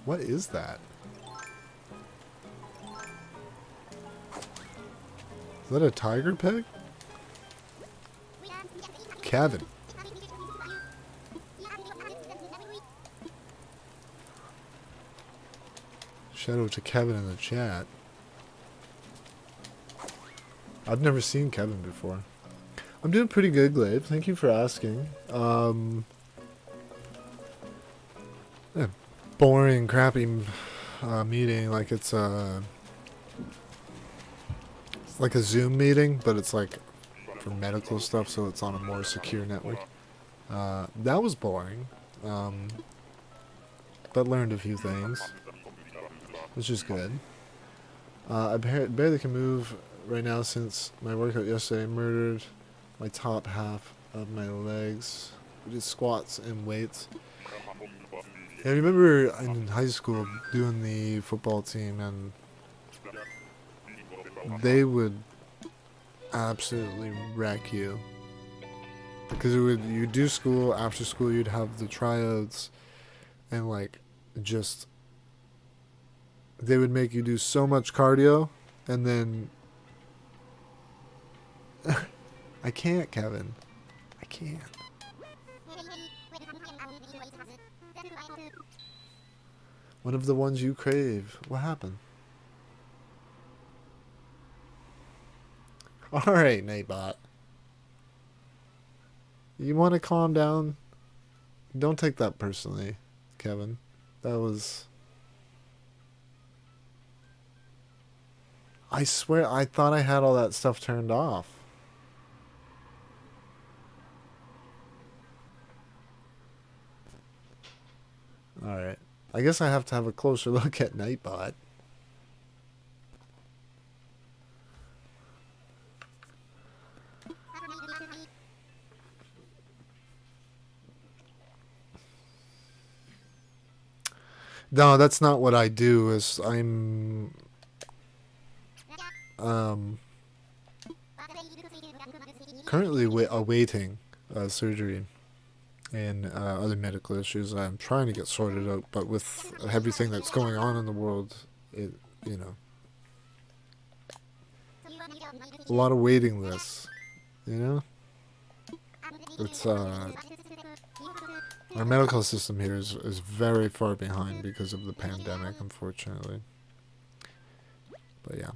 What is that? Is that a tiger pig? Kevin. Shout out to Kevin in the chat. I've never seen Kevin before. I'm doing pretty good, Glaive. Thank you for asking. Yeah, boring, crappy meeting. Like it's like a Zoom meeting, but it's like for medical stuff, so it's on a more secure network. That was boring, but learned a few things, which is good. I barely can move right now since my workout yesterday murdered my top half of my legs. We did squats and weights. Yeah, I remember in high school doing the football team, and they would absolutely wreck you. Because you do school, after school you'd have the tryouts, and like, just, they would make you do so much cardio, and then, I can't, Kevin. I can't. One of the ones you crave. What happened? Alright, Nightbot. You want to calm down? Don't take that personally, Kevin. That was... I swear, I thought I had all that stuff turned off. Alright. I guess I have to have a closer look at Nightbot. No, that's not what I do. Is I'm um, currently awaiting surgery and other medical issues I'm trying to get sorted out. But with everything that's going on in the world, it you know a lot of waiting lists. You know, it's our medical system here is very far behind because of the pandemic, unfortunately. But yeah,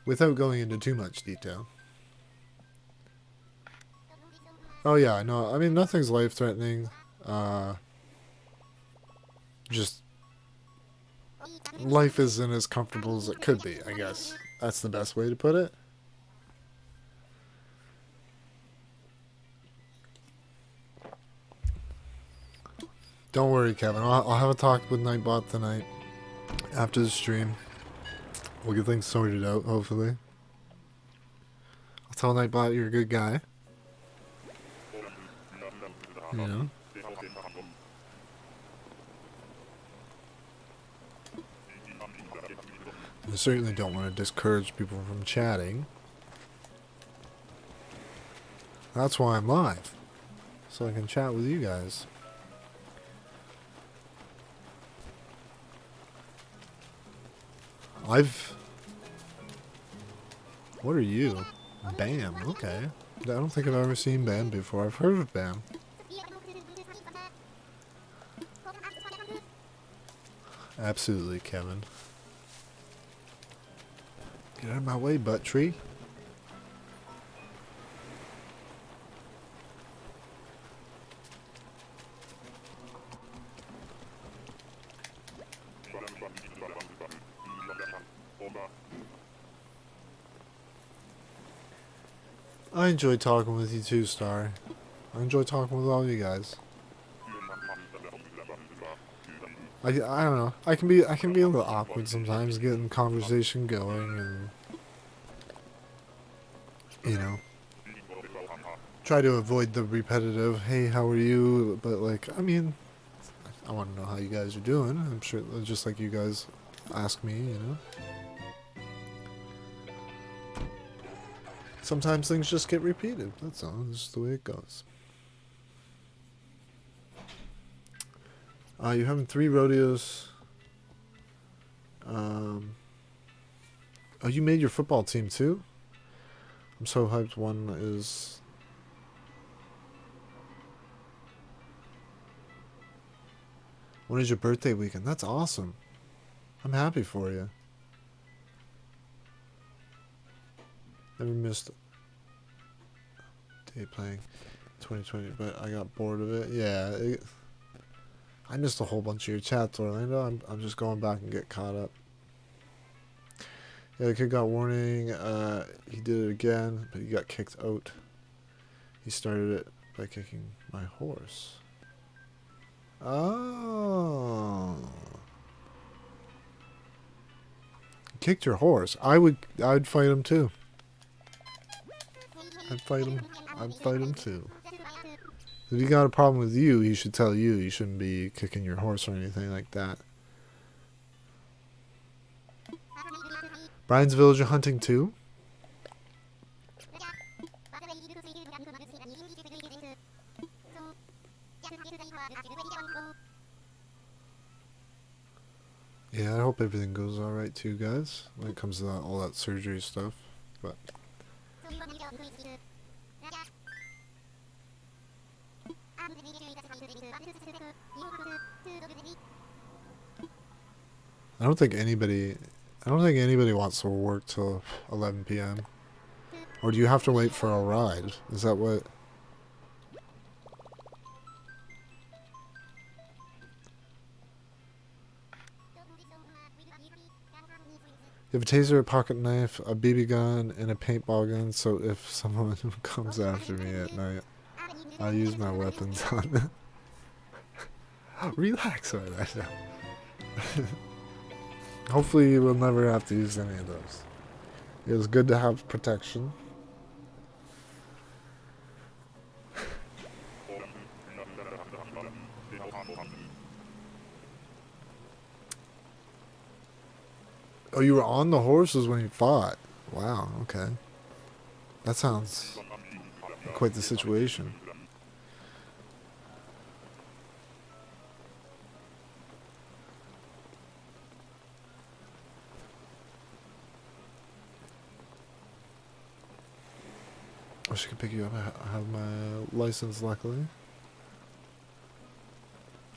without going into too much detail. Oh yeah, no, I mean nothing's life threatening. Uh, just life isn't as comfortable as it could be, I guess. That's the best way to put it. Don't worry, Kevin. I'll have a talk with Nightbot tonight after the stream. We'll get things sorted out, hopefully. I'll tell Nightbot you're a good guy. You know? I certainly don't want to discourage people from chatting. That's why I'm live. So I can chat with you guys. What are you? Bam, okay. I don't think I've ever seen Bam before. I've heard of Bam. Absolutely, Kevin. Get out of my way, butt tree. I enjoy talking with you too, Star. I enjoy talking with all you guys. I don't know. I can be a little awkward sometimes getting conversation going and you know try to avoid the repetitive hey how are you, but like I mean I want to know how you guys are doing. I'm sure just like you guys ask me, you know. Sometimes things just get repeated. That's all. This is the way it goes. You're having 3 rodeos. Oh, you made your football team too? I'm so hyped. One is... When is your birthday weekend? That's awesome. I'm happy for you. Never missed a day playing 2020, but I got bored of it. Yeah, I missed a whole bunch of your chats, Orlando. I'm just going back and get caught up. Yeah, the kid got warning. He did it again, but he got kicked out. He started it by kicking my horse. Oh. Kicked your horse. I'd fight him too. I'd fight him too. If he got a problem with you, he should tell you. You shouldn't be kicking your horse or anything like that. Brian's villager hunting too? Yeah, I hope everything goes alright too, guys, when it comes to all that surgery stuff. But I don't think anybody wants to work till 11 p.m. Or do you have to wait for a ride? Is that what? You have a taser, a pocket knife, a BB gun, and a paintball gun, so if someone comes after me at night, I'll use my weapons on them. Relax on that now. Hopefully you will never have to use any of those. It was good to have protection. Oh, you were on the horses when you fought. Wow, okay. That sounds quite the situation. I wish I could pick you up. I have my license, luckily.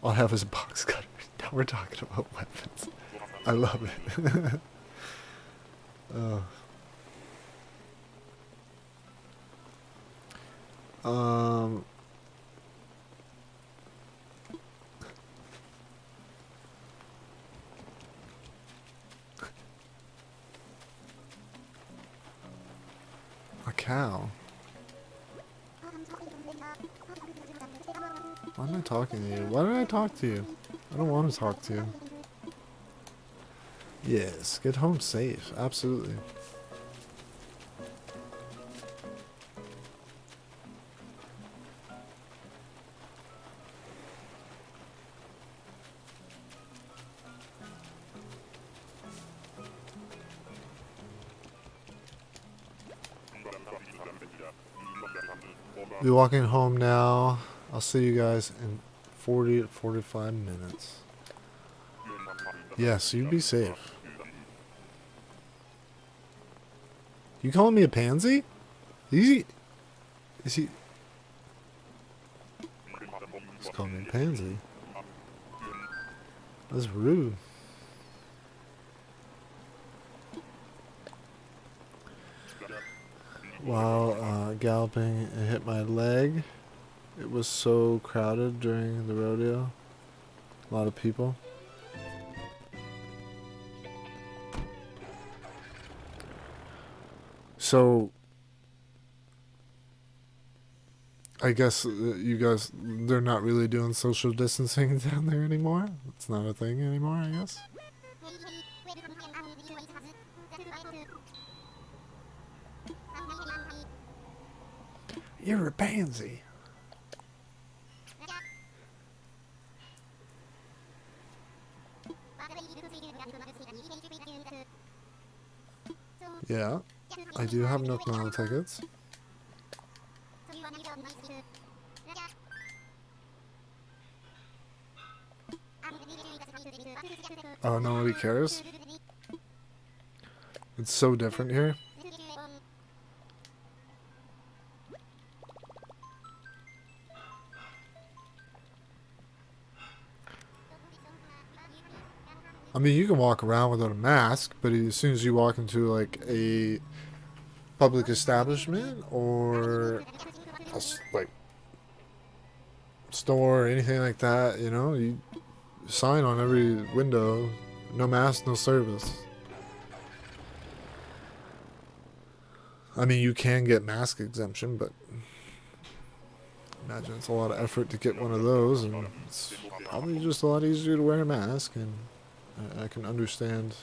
All I have is a box cutter. Now we're talking about weapons. I love it. Oh. Um. A cow. Why am I talking to you? Why did I talk to you? I don't want to talk to you. Yes, get home safe. Absolutely. Be walking home now. I'll see you guys in 40 to 45 minutes. Yes, you be safe. You calling me a pansy? Is he? He's calling me a pansy. That's rude. While galloping, it hit my leg. It was so crowded during the rodeo. A lot of people. So, I guess you guys, they're not really doing social distancing down there anymore? It's not a thing anymore, I guess? You're a pansy. Yeah, I do have Nook Mile tickets. Oh, nobody cares? It's so different here. I mean, you can walk around without a mask, but as soon as you walk into, like, a public establishment or a, like, store or anything like that, you know, you sign on every window, no mask, no service. I mean, you can get mask exemption, but imagine it's a lot of effort to get one of those, and it's probably just a lot easier to wear a mask, and I can understand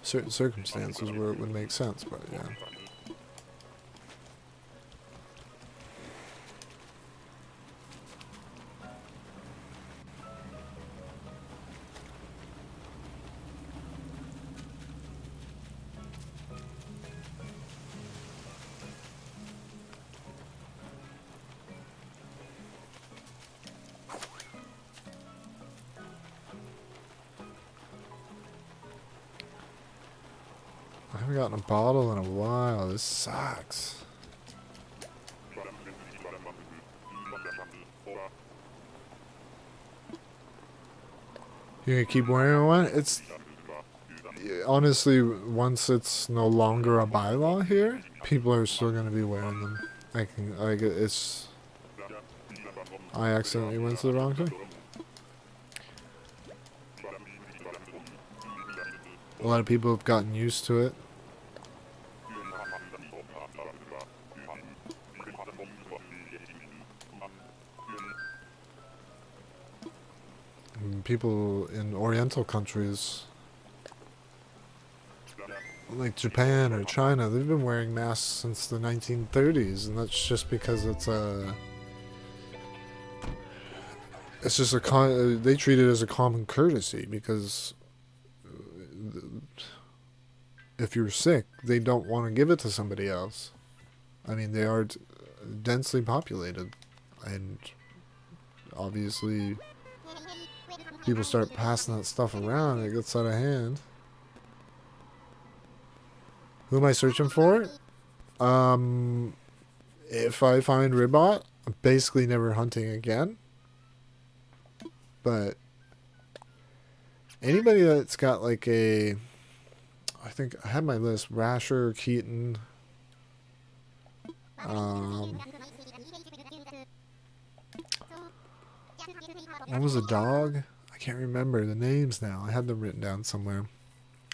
certain circumstances where it would make sense, but yeah. I haven't gotten a bottle in a while. This sucks. You gonna keep wearing one? It's honestly, once it's no longer a bylaw here, people are still gonna be wearing them. It's. I accidentally went to the wrong thing. A lot of people have gotten used to it. And people in Oriental countries, like Japan or China, they've been wearing masks since the 1930s, and that's just because it's just they treat it as a common courtesy because if you're sick, they don't want to give it to somebody else. I mean, they are densely populated, and obviously people start passing that stuff around, it gets out of hand. Who am I searching for? If I find Ribot, I'm basically never hunting again. But anybody that's got like a, I think I had my list, Rasher, Keaton, what was a dog? I can't remember the names now. I had them written down somewhere.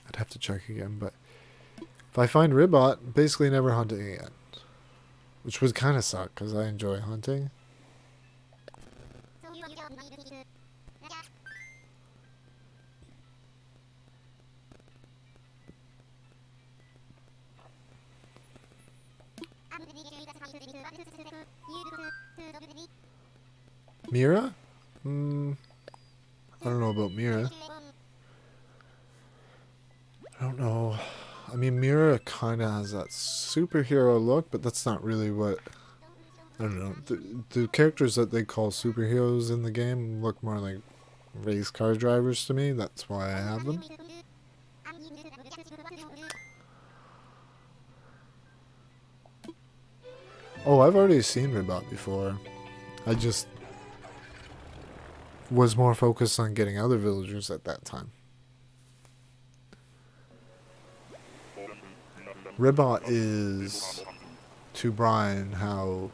I'd have to check again, but if I find Ribot, basically never hunting again. Which would kind of suck, because I enjoy hunting. Mira? I don't know about Mira. I don't know. I mean, Mira kind of has that superhero look, but that's not really what... I don't know. The characters that they call superheroes in the game look more like race car drivers to me. That's why I have them. Oh, I've already seen Ribot before. I just was more focused on getting other villagers at that time. Ribot is to Brian how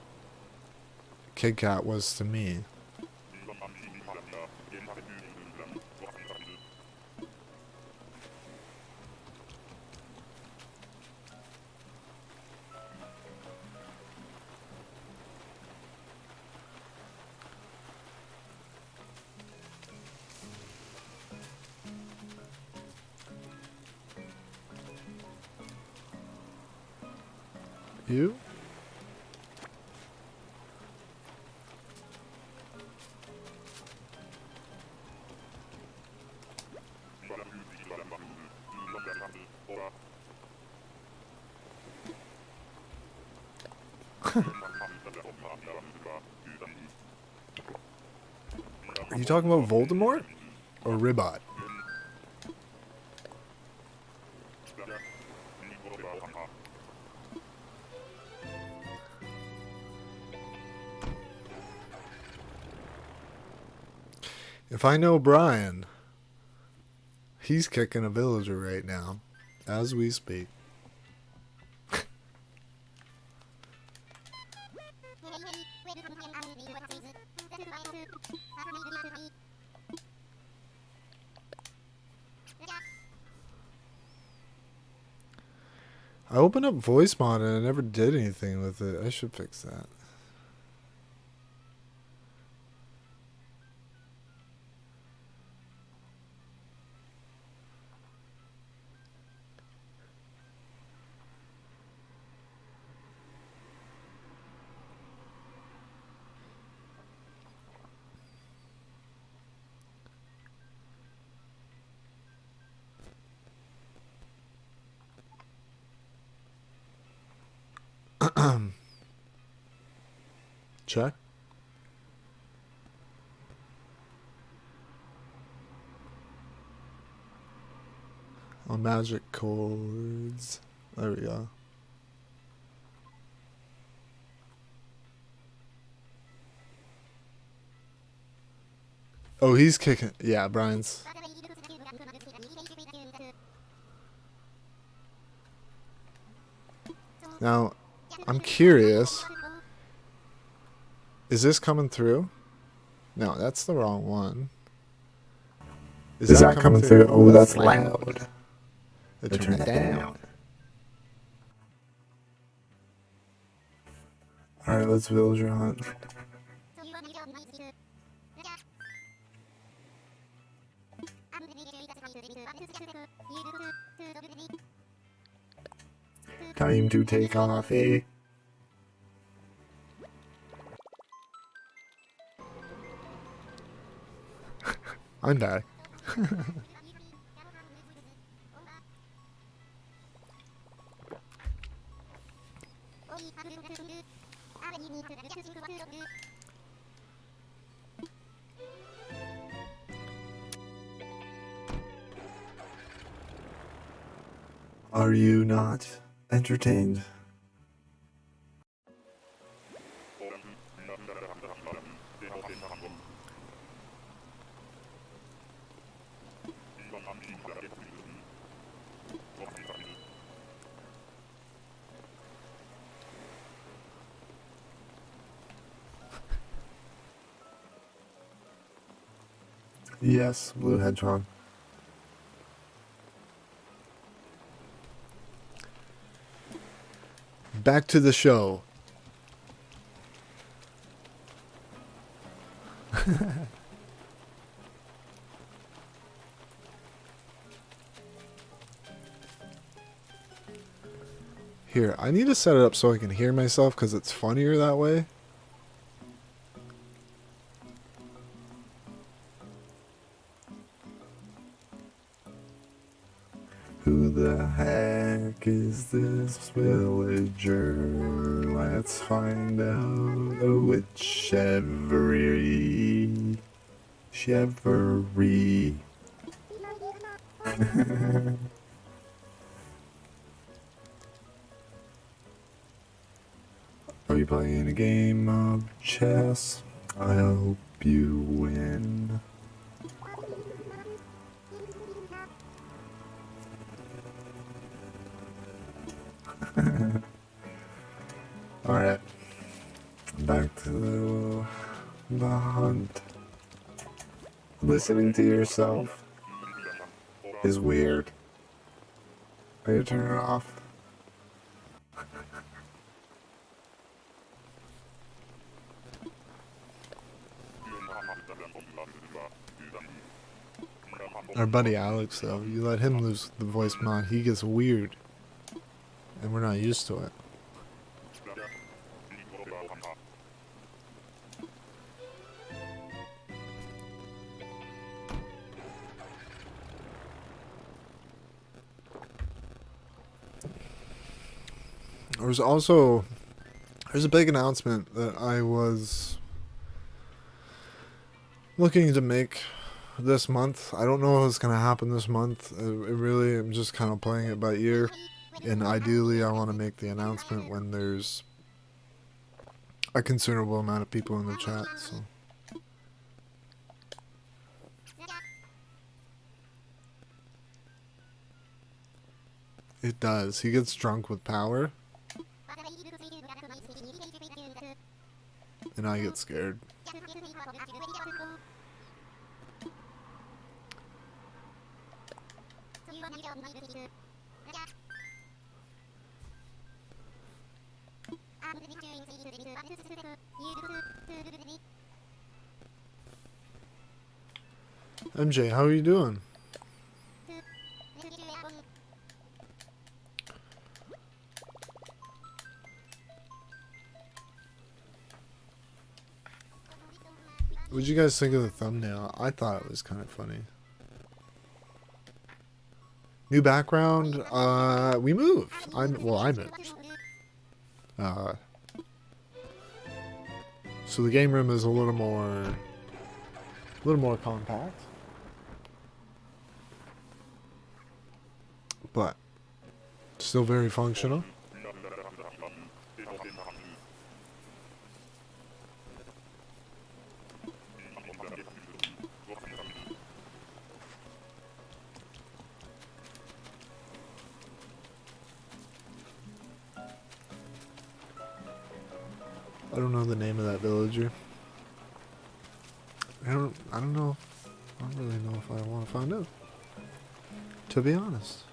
Kit Kat was to me. You? Are you talking about Voldemort? Or Ribot? If I know Brian, he's kicking a villager right now, as we speak. I opened up voice mod and I never did anything with it. I should fix that. Check. On magic chords. There we go. Oh, he's kicking. Yeah, Brian's. Now, I'm curious. Is this coming through? No, that's the wrong one. Is that coming through? Oh, that's loud. Turn it down. Alright, let's villager hunt. Time to take off, eh? I'm back. Are you not entertained? Yes, Blue Hedgehog. Back to the show. Here, I need to set it up so I can hear myself because it's funnier that way. Who the heck is this villager? Let's find out. Whichevery. Chevery. Are you playing a game of chess? I hope you win. Alright. Back to the hunt. Listening to yourself is weird. Are you turn it off? Our buddy Alex, though, you let him lose the voice mod, he gets weird. And we're not used to it. There's a big announcement that I was looking to make this month. I don't know if it's going to happen this month. I'm just kind of playing it by ear. And ideally, I want to make the announcement when there's a considerable amount of people in the chat. So. It does. He gets drunk with power. And I get scared. MJ, how are you doing? What'd you guys think of the thumbnail? I thought it was kind of funny. New background. We moved. I moved. So the game room is a little more compact, but still very functional. I don't know the name of that villager. I don't know. I don't really know if I want to find out. To be honest.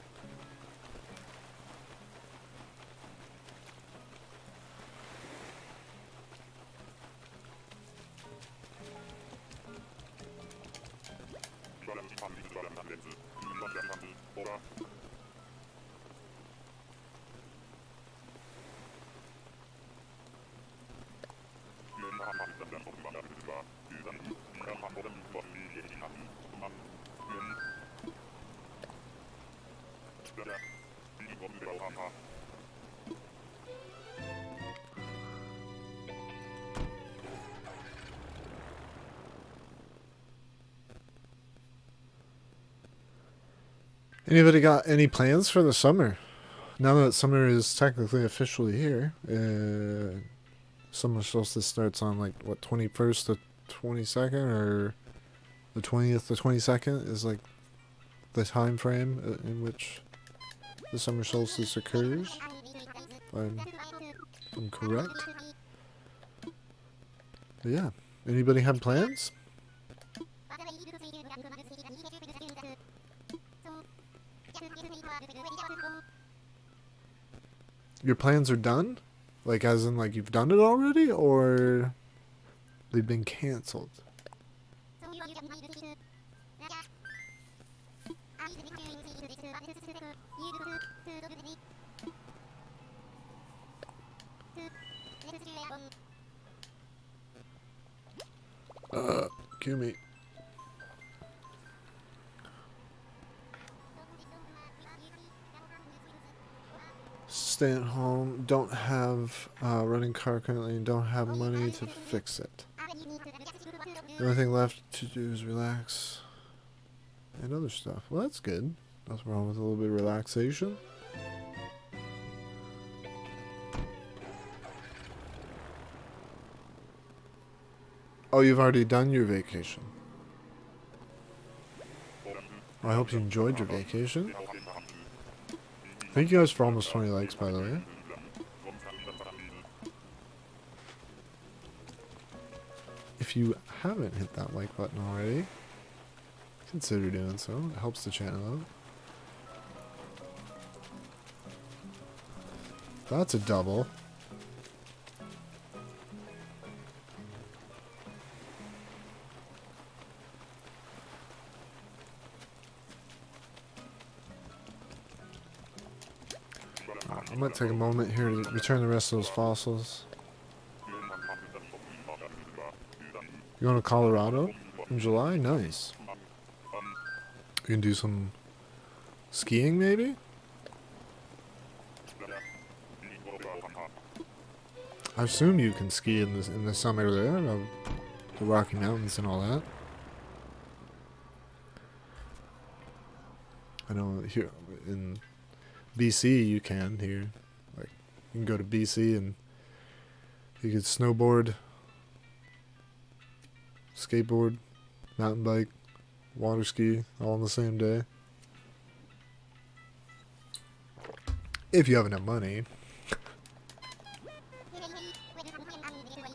Anybody got any plans for the summer? Now that summer is technically officially here, summer solstice starts on like what 21st to 22nd, or the 20th to 22nd is like the time frame in which the summer solstice occurs. If I'm correct. But yeah, anybody have plans? Your plans are done? Like as in like you've done it already, or they've been cancelled? Kumi. Stay at home, don't have a running car currently, and don't have money to fix it. The only thing left to do is relax and other stuff. Well, that's good. Nothing wrong with a little bit of relaxation. Oh, you've already done your vacation. Well, I hope you enjoyed your vacation. Thank you guys for almost 20 likes, by the way. If you haven't hit that like button already, consider doing so. It helps the channel out. That's a double. I might take a moment here to return the rest of those fossils. You going to Colorado in July? Nice. You can do some skiing, maybe? I assume you can ski in the summer there, the Rocky Mountains and all that. I know here in BC you can here. Like you can go to BC and you could snowboard, skateboard, mountain bike, water ski all on the same day. If you have enough money.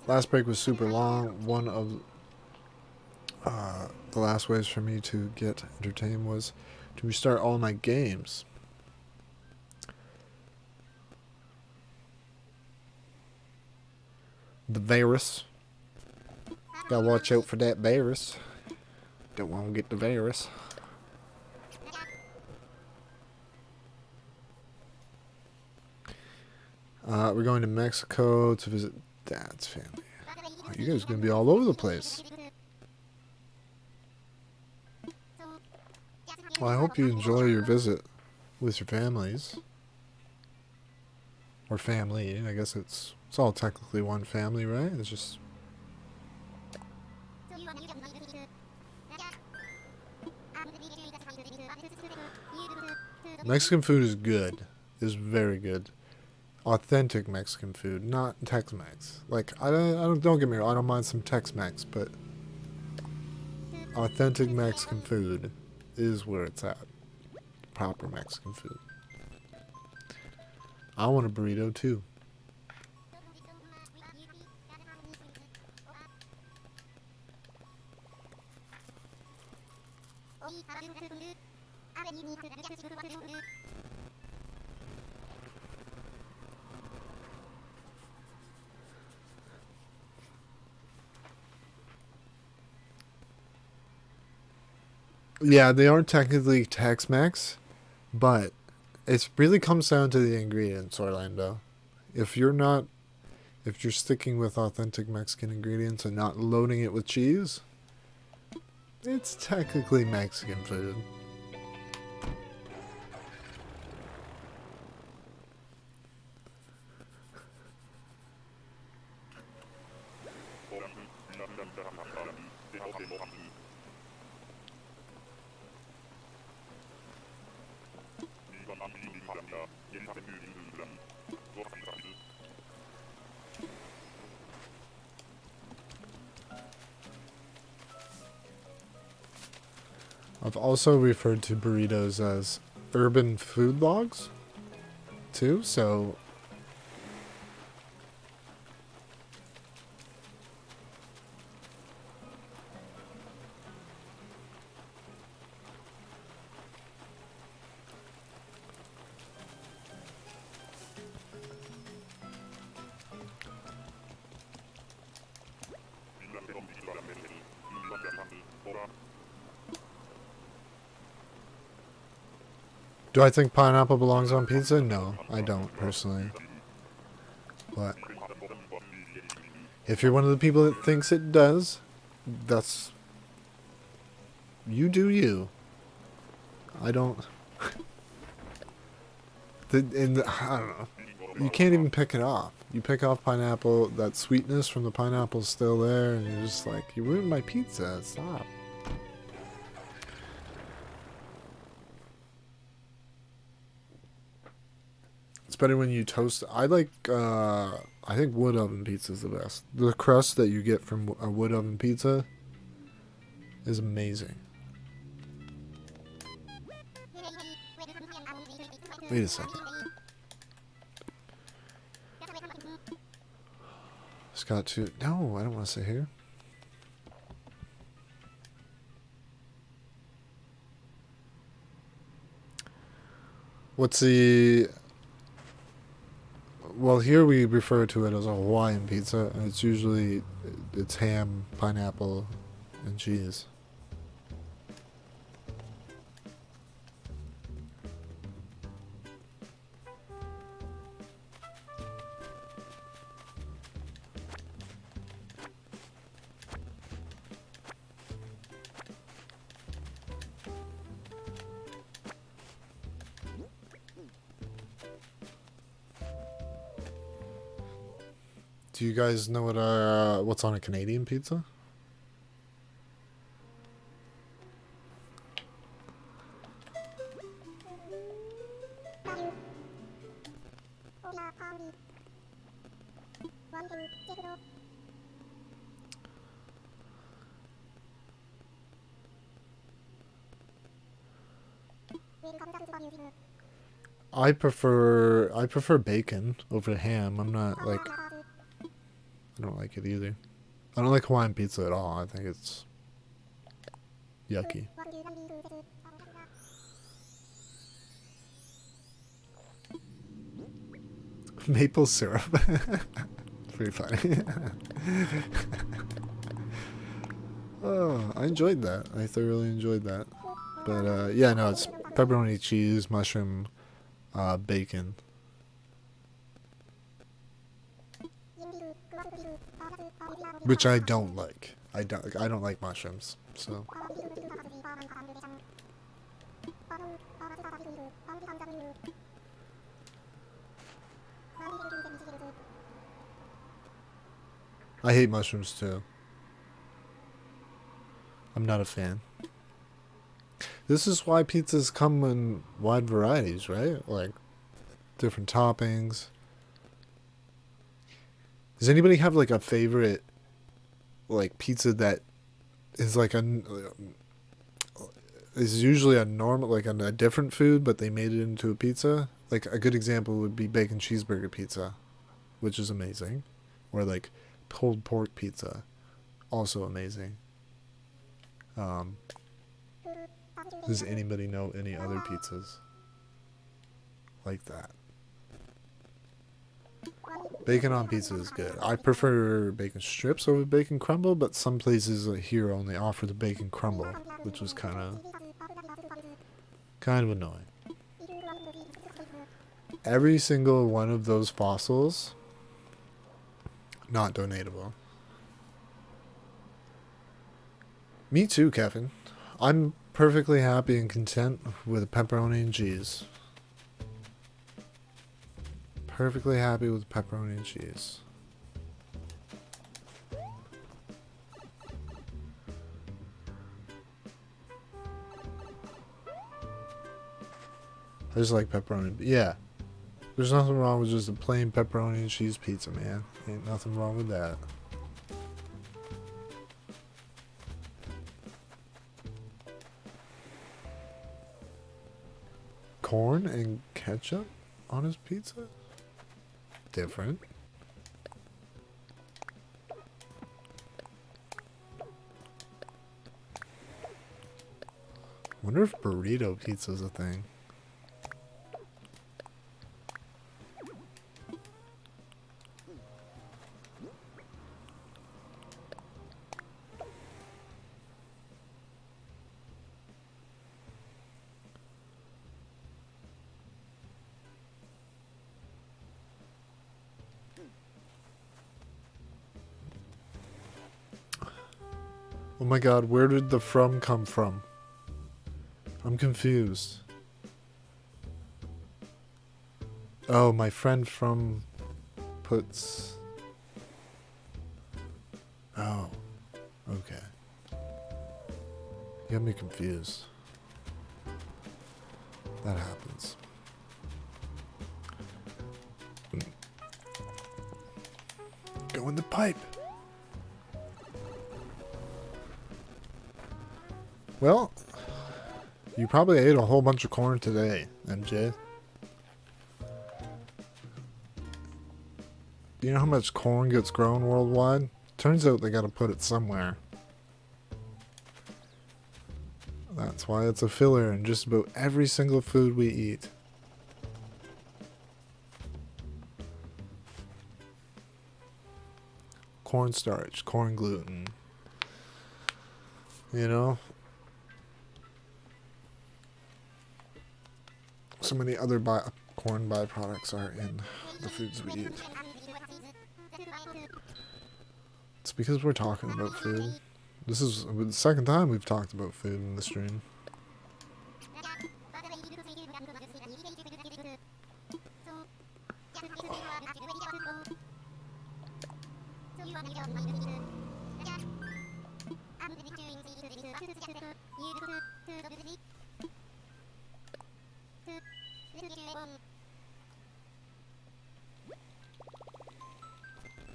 Last break was super long. One of the last ways for me to get entertained was to restart all my games. The virus. Gotta watch out for that virus. Don't want to get the virus. We're going to Mexico to visit Dad's family. Oh, you guys are going to be all over the place. Well, I hope you enjoy your visit with your families. Or family. I guess it's all technically one family, right? It's just... Mexican food is good. Is very good. Authentic Mexican food, not Tex-Mex. Like I don't get me wrong, I don't mind some Tex-Mex, but authentic Mexican food is where it's at. Proper Mexican food. I want a burrito too. Yeah, they aren't technically Tex-Mex, but it really comes down to the ingredients, Orlando. If you're sticking with authentic Mexican ingredients and not loading it with cheese, it's technically Mexican food. I've also referred to burritos as urban food logs, too, so... Do I think pineapple belongs on pizza? No, I don't, personally. But if you're one of the people that thinks it does, that's... You do you. I don't... I don't know. You can't even pick it off. You pick off pineapple, that sweetness from the pineapple's still there, and you're just like, you ruined my pizza, stop. It's better when you toast. I think wood oven pizza is the best. The crust that you get from a wood oven pizza is amazing. Wait a second. Just got to... No, I don't want to sit here. What's the... Well, here we refer to it as a Hawaiian pizza, and it's usually... It's ham, pineapple, and cheese. Do you guys know what's on a Canadian pizza? I prefer bacon over ham. I'm not like... I don't like it either. I don't like Hawaiian pizza at all. I think it's yucky. Maple syrup. Pretty funny. Oh, I enjoyed that. I thoroughly enjoyed that. But yeah, no, it's pepperoni, cheese, mushroom, bacon. Which I don't like. I don't like mushrooms. So I hate mushrooms too. I'm not a fan. This is why pizzas come in wide varieties, right? Like different toppings. Does anybody have like a favorite like pizza that is like is usually a normal like a different food, but they made it into a pizza? Like a good example would be bacon cheeseburger pizza, which is amazing, or like pulled pork pizza, also amazing. Does anybody know any other pizzas like that? Bacon on pizza is good. I prefer bacon strips over bacon crumble, but some places here only offer the bacon crumble, which was kind of annoying. Every single one of those fossils, not donatable. Me too, Kevin. I'm perfectly happy and content with pepperoni and cheese. Perfectly happy with pepperoni and cheese. I just like pepperoni. Yeah. There's nothing wrong with just a plain pepperoni and cheese pizza, man. Ain't nothing wrong with that. corn and ketchup on his pizza? Different. Wonder if burrito pizza is a thing. Oh my god, where did the from come from? I'm confused. Oh, my friend from puts... Oh, okay. You got me confused. That happens. Go in the pipe. Well, you probably ate a whole bunch of corn today, MJ. Do you know how much corn gets grown worldwide? Turns out they gotta put it somewhere. That's why it's a filler in just about every single food we eat. Cornstarch, corn gluten. You know? So many other corn byproducts are in the foods we eat. It's because we're talking about food. This is the second time we've talked about food in the stream.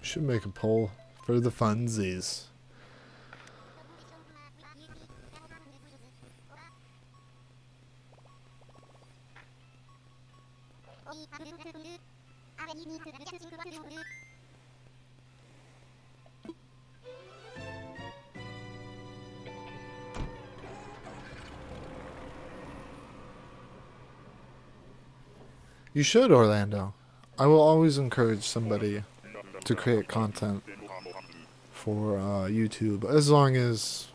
Should make a poll for the funsies. You should, Orlando. I will always encourage somebody to create content for YouTube, as long as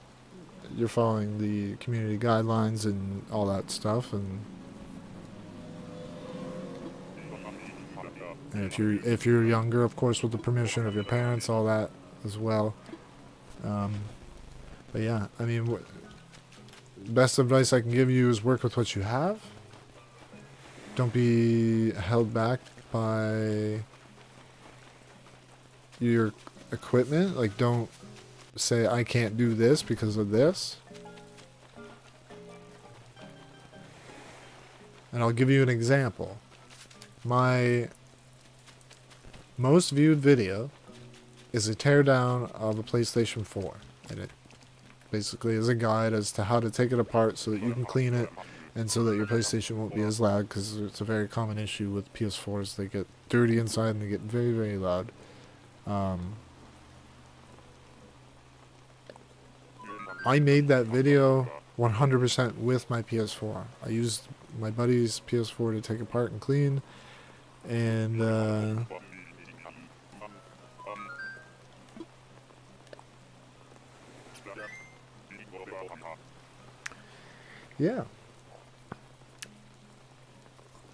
you're following the community guidelines and all that stuff, and if you're younger, of course, with the permission of your parents, all that as well. But yeah, I mean, best advice I can give you is work with what you have. Don't be held back by your equipment. Like, don't say I can't do this because of this. And I'll give you an example. My most viewed video is a teardown of a PlayStation 4, and it basically is a guide as to how to take it apart so that you can clean it and so that your PlayStation won't be as loud, because it's a very common issue with PS4s. They get dirty inside and they get very, very loud. I made that video 100% with my PS4. I used my buddy's PS4 to take apart and clean, and yeah.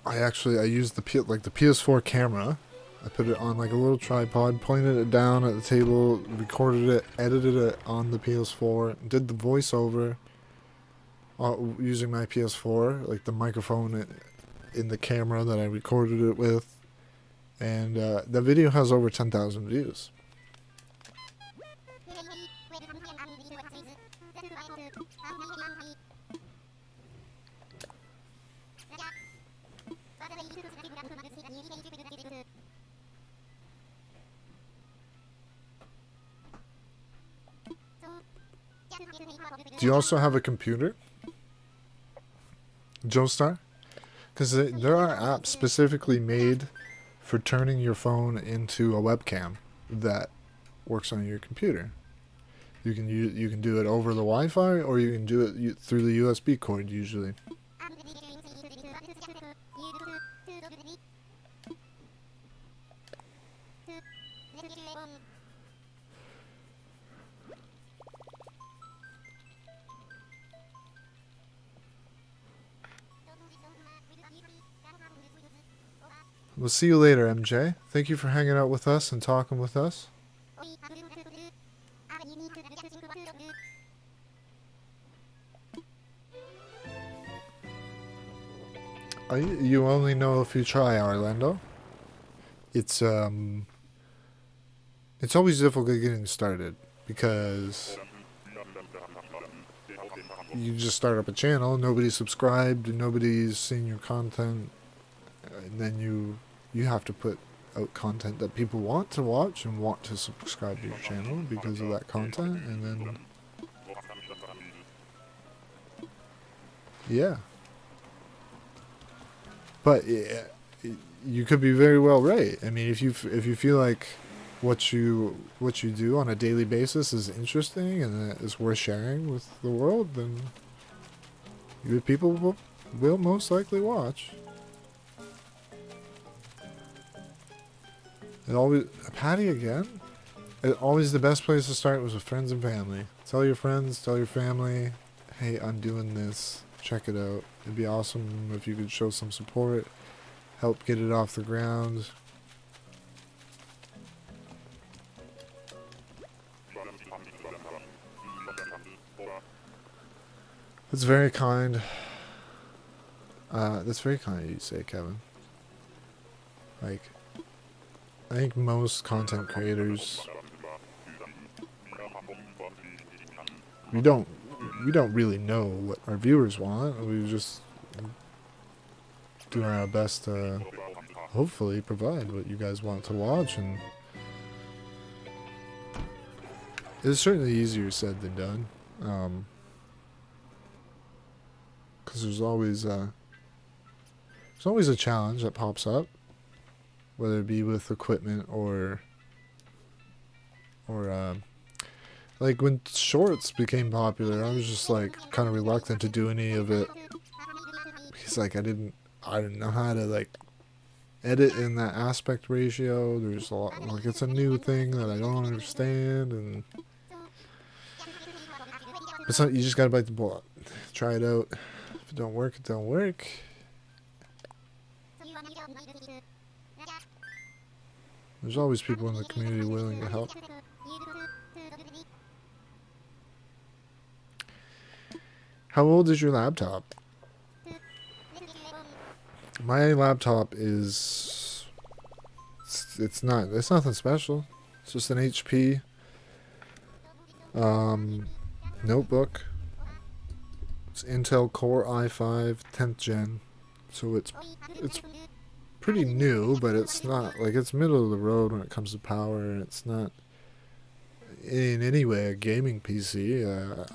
I used the PS4 camera. I put it on like a little tripod, pointed it down at the table, recorded it, edited it on the PS4, did the voiceover using my PS4, like the microphone in the camera that I recorded it with, and the video has over 10,000 views. Do you also have a computer, Joestar? Because there are apps specifically made for turning your phone into a webcam that works on your computer. You can do it over the Wi-Fi, or you can do it through the USB cord usually. We'll see you later, MJ. Thank you for hanging out with us and talking with us. You only know if you try, Orlando. It's always difficult getting started because you just start up a channel, nobody's subscribed, nobody's seen your content, and then you have to put out content that people want to watch and want to subscribe to your channel because of that content, and then yeah. But you could be very well right. I mean, if you feel like what you do on a daily basis is interesting and that is worth sharing with the world, then people will most likely watch. It always Patty again. Always the best place to start was with friends and family. Tell your friends, tell your family, hey, I'm doing this. Check it out. It'd be awesome if you could show some support, help get it off the ground. That's very kind. That's very kind of you to say, Kevin. Like, I think most content creators, we don't really know what our viewers want. We just doing our best to hopefully provide what you guys want to watch, and it's certainly easier said than done. Because there's always a challenge that pops up, whether it be with equipment or like when shorts became popular, I was just like kind of reluctant to do any of it because like I didn't know how to like edit in that aspect ratio. There's a lot, like, it's a new thing that I don't understand, and but so you just gotta bite the bullet, try it out. If it don't work, it don't work. There's always people in the community willing to help. How old is your laptop? My laptop is... It's nothing special. It's just an HP notebook. It's Intel Core i5 10th gen. So it's pretty new, but it's not, like, it's middle of the road when it comes to power, and it's not in any way a gaming PC.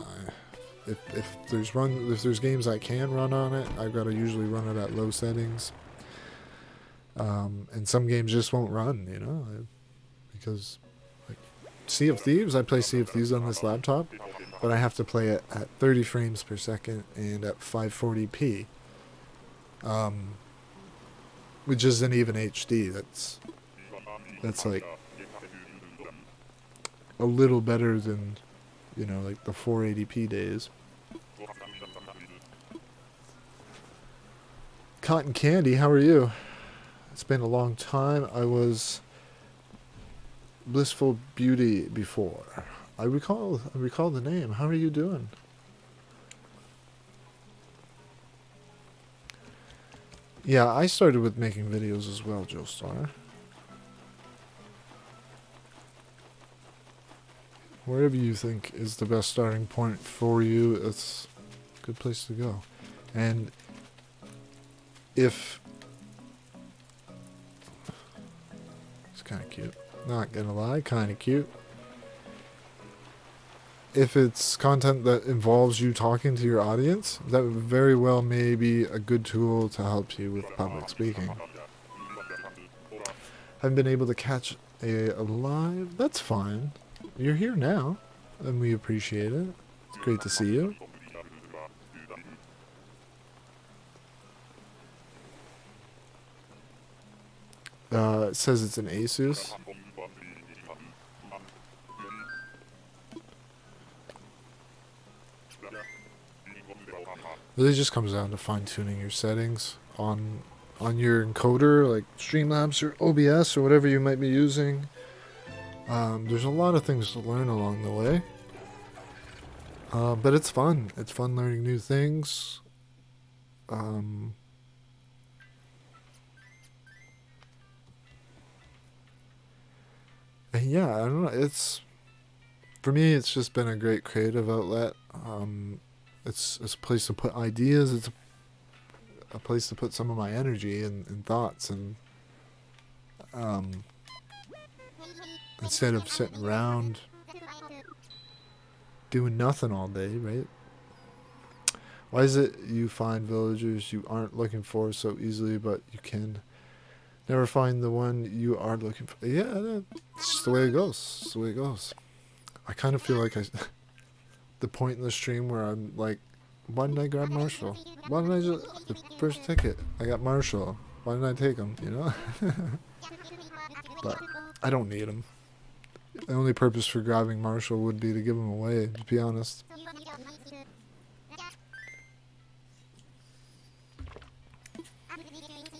If there's games I can run on it, I've got to usually run it at low settings. And some games just won't run, you know, because like Sea of Thieves, I play Sea of Thieves on this laptop, but I have to play it at 30 frames per second and at 540p. Which isn't even HD. That's like a little better than, you know, like the 480p days. Cotton Candy, how are you? It's been a long time. I was Blissful Beauty before. I recall the name. How are you doing? Yeah, I started with making videos as well, Joe Star. Wherever you think is the best starting point for you, it's a good place to go. And if... It's kind of cute. Not gonna lie, kind of cute. if it's content that involves you talking to your audience, that very well may be a good tool to help you with public speaking. Haven't been able to catch a live. That's fine. You're here now, and we appreciate it. It's great to see you. It says it's an Asus. Really just comes down to fine-tuning your settings on your encoder, like Streamlabs or OBS or whatever you might be using. There's a lot of things to learn along the way. But it's fun. It's fun learning new things. And yeah, I don't know. For me, it's just been a great creative outlet. It's a place to put ideas. It's a place to put some of my energy and thoughts, and instead of sitting around doing nothing all day, right? Why is it you find villagers you aren't looking for so easily, but you can never find the one you are looking for? Yeah, that's just the way it goes. It's the way it goes. I kind of feel like the point in the stream where I'm like, why didn't I grab Marshall? Why didn't I just... The first ticket, I got Marshall. Why didn't I take him, you know? But I don't need him. The only purpose for grabbing Marshall would be to give him away, to be honest.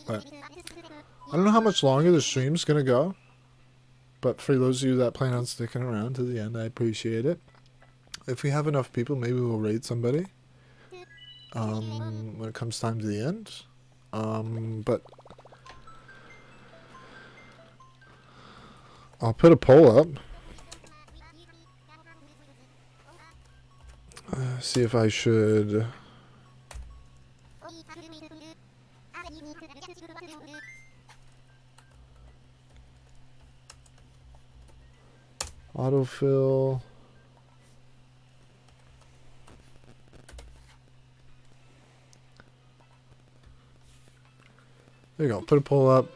But I don't know how much longer the stream's gonna go. But for those of you that plan on sticking around to the end, I appreciate it. If we have enough people, maybe we'll raid somebody. When it comes time to the end. But I'll put a poll up. See if I should... Autofill. There you go. Put a poll up.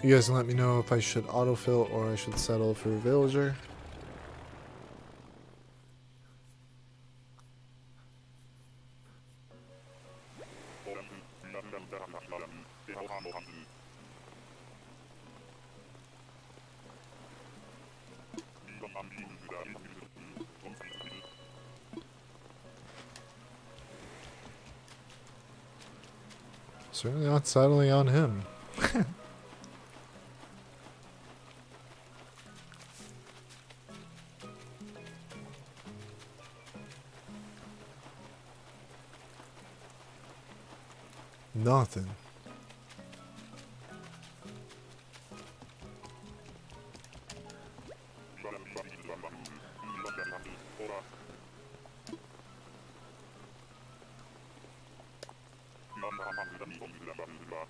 You guys can let me know if I should autofill or I should settle for a villager. Certainly not settling on him. Nothing.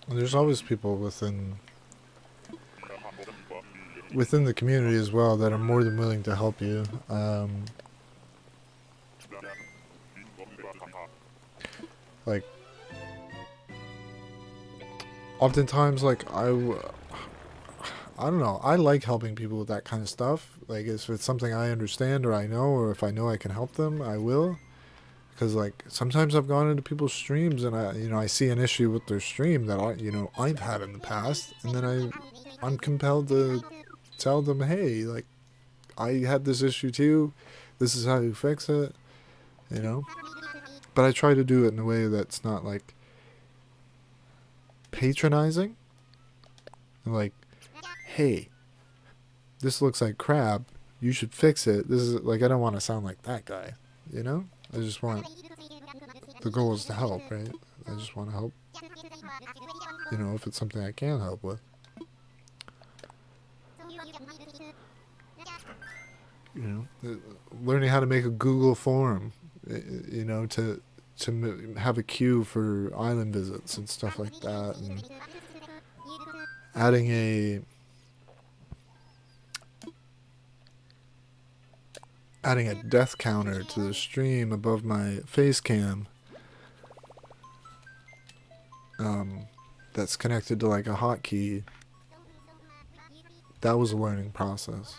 There's always people within the community as well that are more than willing to help you. Like, oftentimes, like, I don't know, I like helping people with that kind of stuff. Like, if it's something I understand or I know, or if I know I can help them, I will. Because, like, sometimes I've gone into people's streams and I see an issue with their stream that I've had in the past, and then I'm compelled to tell them, hey, like, I had this issue too. This is how you fix it, you know. But I try to do it in a way that's not like patronizing. Like, hey, this looks like crap. You should fix it. This is like, I don't want to sound like that guy, you know. I just want, the goal is to help, right? I just want to help, you know, if it's something I can help with. You know, learning how to make a Google form, you know, to have a queue for island visits and stuff like that, and adding adding a death counter to the stream above my face cam. That's connected to like a hotkey. That was a learning process.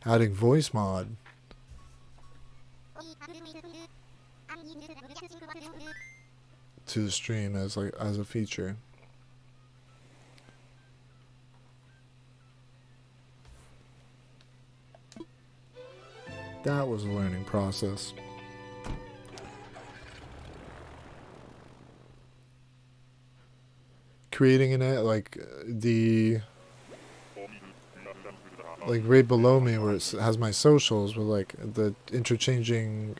Adding voice mod to the stream as a feature. That was a learning process. Creating an ad, like right below me where it has my socials with like the interchanging,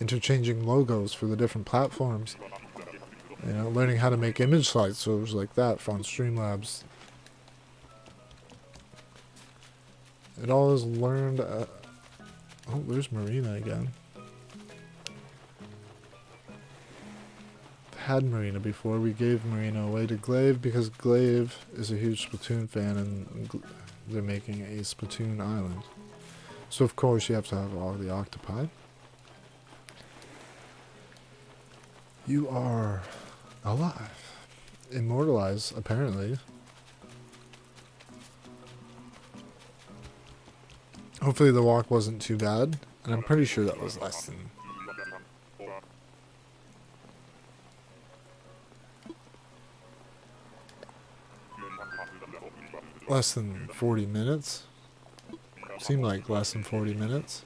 interchanging logos for the different platforms. Learning how to make image slideshows like that from Streamlabs. It all is learned. Oh, there's Marina again. Had Marina before. We gave Marina away to Glaive because Glaive is a huge Splatoon fan and they're making a Splatoon island. So of course you have to have all the octopi. You are alive. Immortalized, apparently. Hopefully the walk wasn't too bad, and I'm pretty sure that was less than 40 minutes. Seemed like less than 40 minutes.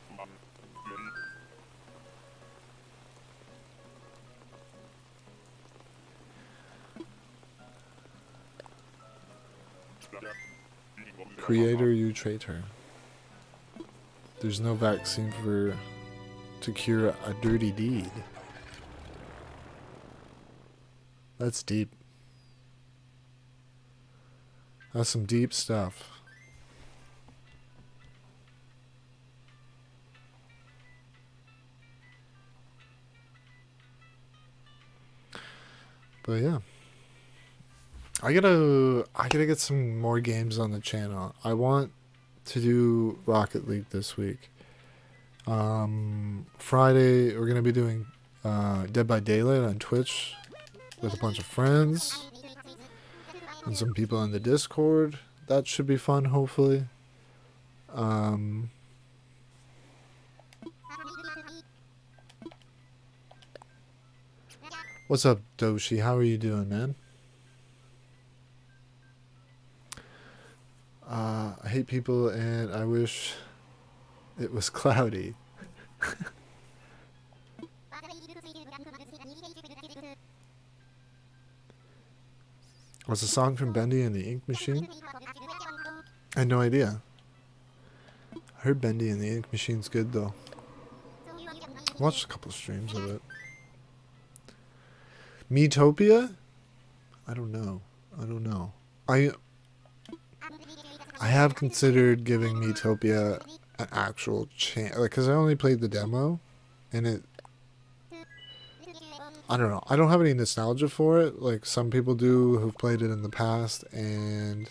Creator, you traitor. There's no vaccine to cure a dirty deed. That's deep. That's some deep stuff. But yeah. I gotta get some more games on the channel. I want to do Rocket League this week. Friday we're gonna be doing Dead by Daylight on Twitch with a bunch of friends and some people in the Discord. That should be fun, hopefully. What's up, Doshi? How are you doing, man? I hate people and I wish it was cloudy. Was a song from Bendy and the Ink Machine? I had no idea. I heard Bendy and the Ink Machine's good though. Watched a couple of streams of it. Metopia? I don't know. I have considered giving Metopia an actual chance, like, cause I only played the demo, and I don't know. I don't have any nostalgia for it, like some people do who've played it in the past, and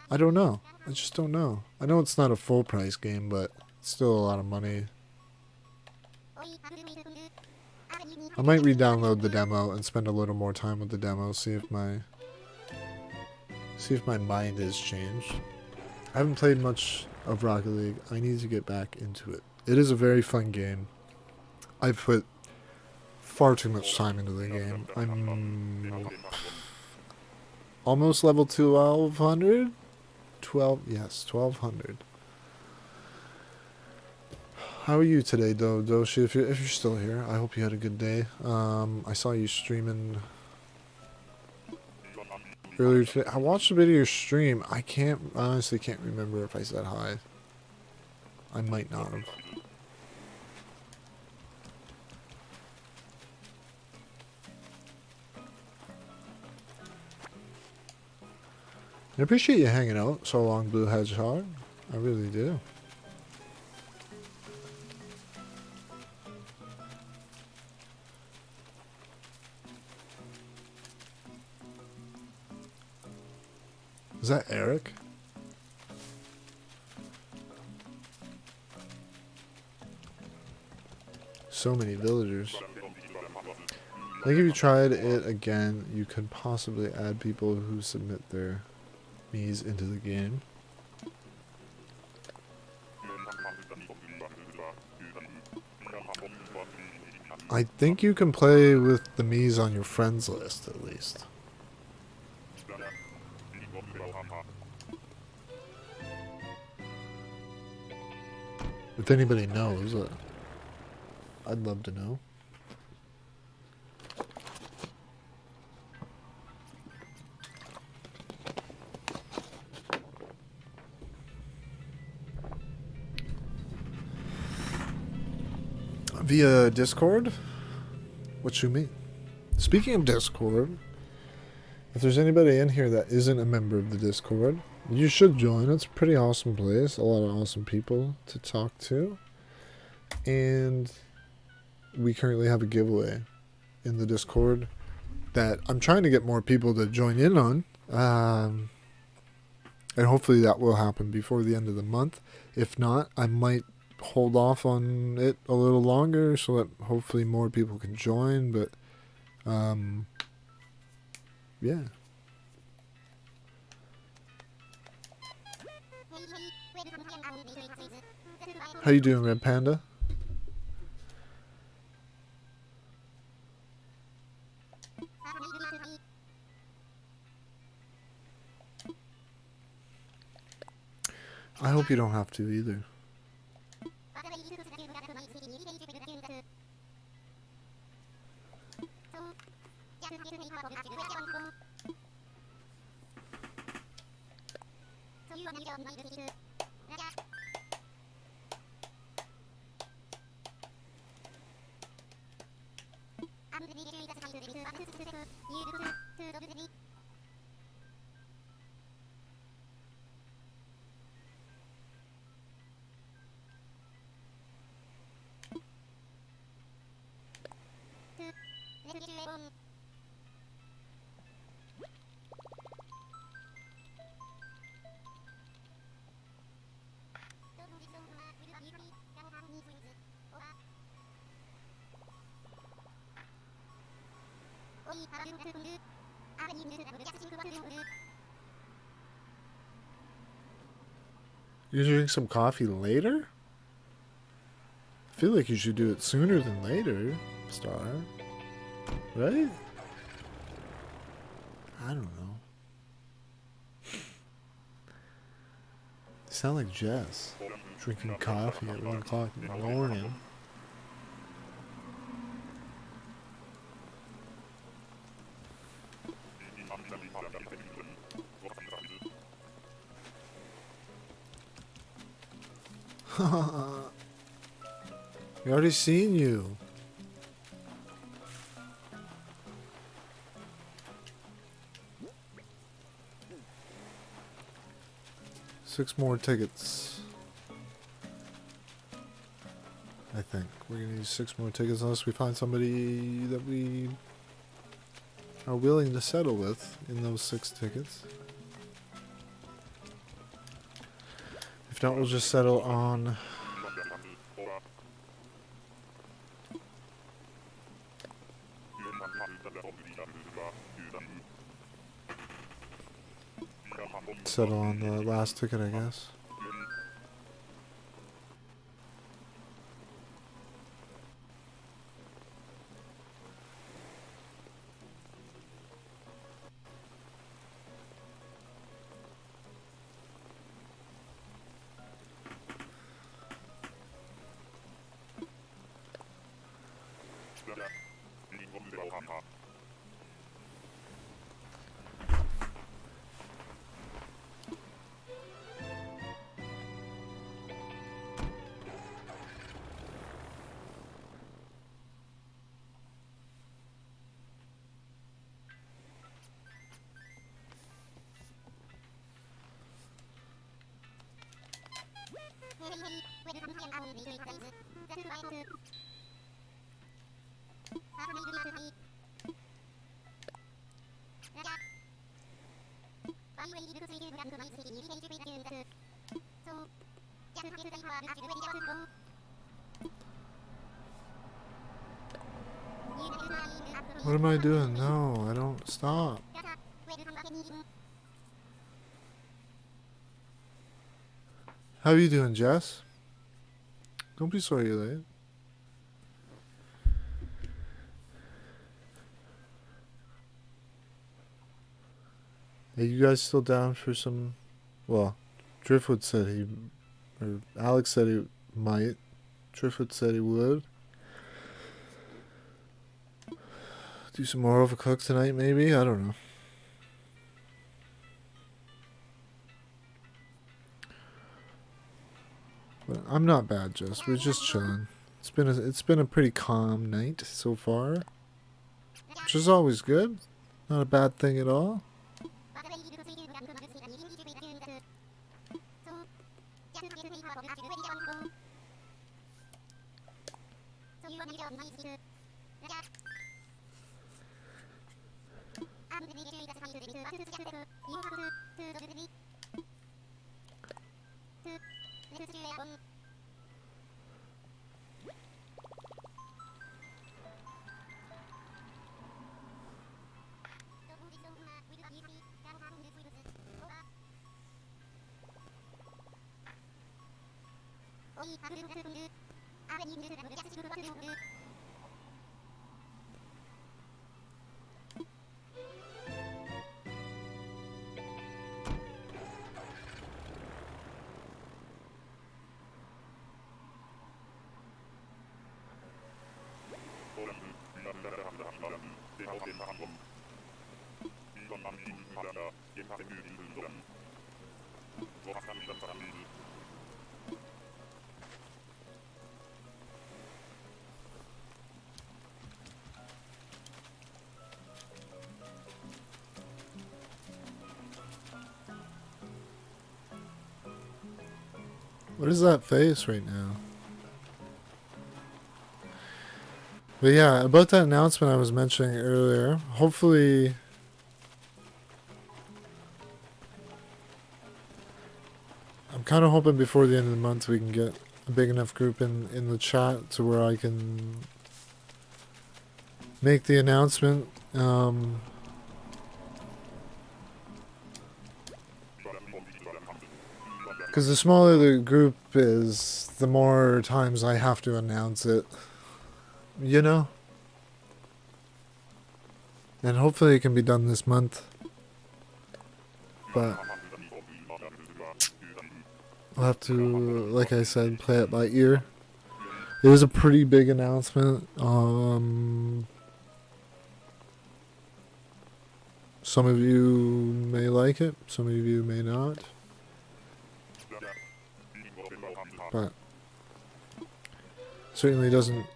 I don't know. I just don't know. I know it's not a full price game, but it's still a lot of money. I might re-download the demo and spend a little more time with the demo, see if my mind has changed. I haven't played much of Rocket League. I need to get back into it. It is a very fun game. I've put far too much time into the game. I'm almost level 1200? 1200. How are you today, Doshi? If you're still here, I hope you had a good day. I saw you streaming earlier today. I watched a bit of your stream. I honestly can't remember if I said hi. I might not have. I appreciate you hanging out so long, Blue Hedgehog. I really do. Is that Eric? So many villagers. I think if you tried it again, you could possibly add people who submit their Mii's into the game. I think you can play with the Mii's on your friends list, at least. If anybody knows, I'd love to know. Via Discord? What you mean? Speaking of Discord, if there's anybody in here that isn't a member of the Discord, you should join. It's a pretty awesome place. A lot of awesome people to talk to. And we currently have a giveaway in the Discord that I'm trying to get more people to join in on. And hopefully that will happen before the end of the month. If not, I might hold off on it a little longer so that hopefully more people can join. But, yeah. How you doing, Red Panda? I hope you don't have to either. You drink some coffee later? I feel like you should do it sooner than later, Star. Right? I don't know. You sound like Jess. Drinking coffee at 1 o'clock in the morning. We already seen you. Six more tickets. I think we're gonna need 6 more tickets unless we find somebody that we are willing to settle with in those 6 tickets. If not, we'll just settle on the last ticket, I guess. What am I doing? No, I don't. Stop. How are you doing, Jess? Don't be sorry you're late. Are you guys still down for some... Well, Driftwood said he... Or Alex said he might. Driftwood said he would. Do some more Overcooked tonight, maybe? I don't know. But I'm not bad, Jess. We're just chilling. It's been a pretty calm night so far, which is always good. Not a bad thing at all. What is that face right now? But yeah, about that announcement I was mentioning earlier, hopefully... I'm kind of hoping before the end of the month we can get a big enough group in the chat to where I can make the announcement. Because the smaller the group is, the more times I have to announce it. You know? And hopefully it can be done this month. But I'll have to, like I said, play it by ear. It was a pretty big announcement. Some of you may like it, some of you may not. But certainly doesn't,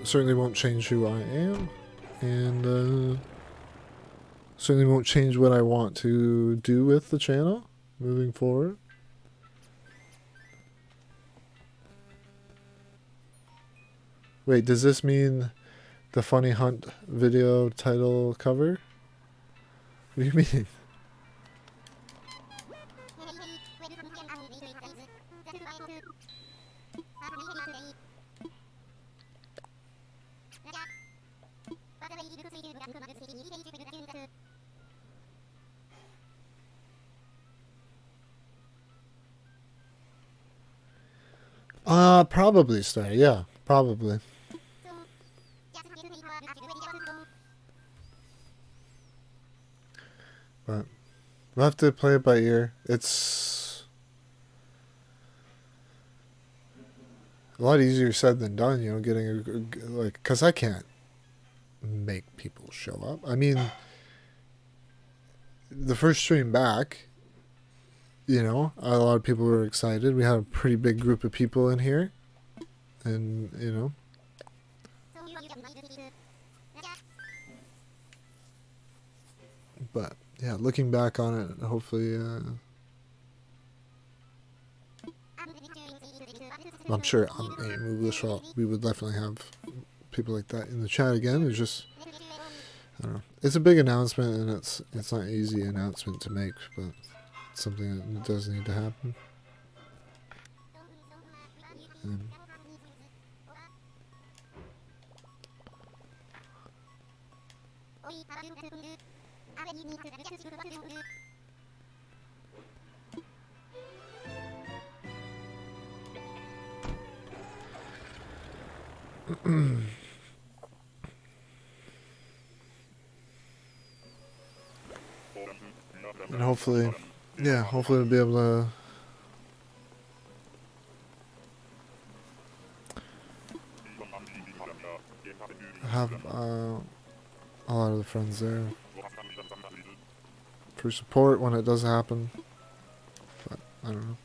certainly won't change who I am, and certainly won't change what I want to do with the channel moving forward. Wait, does this mean the Funny Hunt video title cover? What do you mean? Probably Star, yeah, probably. But we'll have to play it by ear. It's a lot easier said than done, you know, getting like, because I can't make people show up. I mean, the first stream back, you know, a lot of people were excited. We had a pretty big group of people in here, and you know, but yeah, looking back on it, hopefully, I'm sure we would definitely have people like that in the chat again. It's just, I don't know. It's a big announcement, and it's not an easy announcement to make, but it's something that does need to happen. And and hopefully, yeah, hopefully we'll be able to have a lot of the friends there for support when it does happen. But I don't know.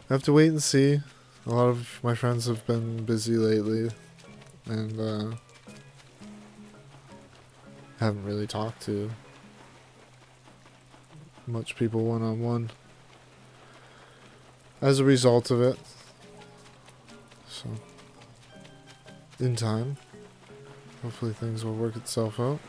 I have to wait and see. A lot of my friends have been busy lately, and haven't really talked to much people one-on-one as a result of it. So, in time, hopefully things will work itself out.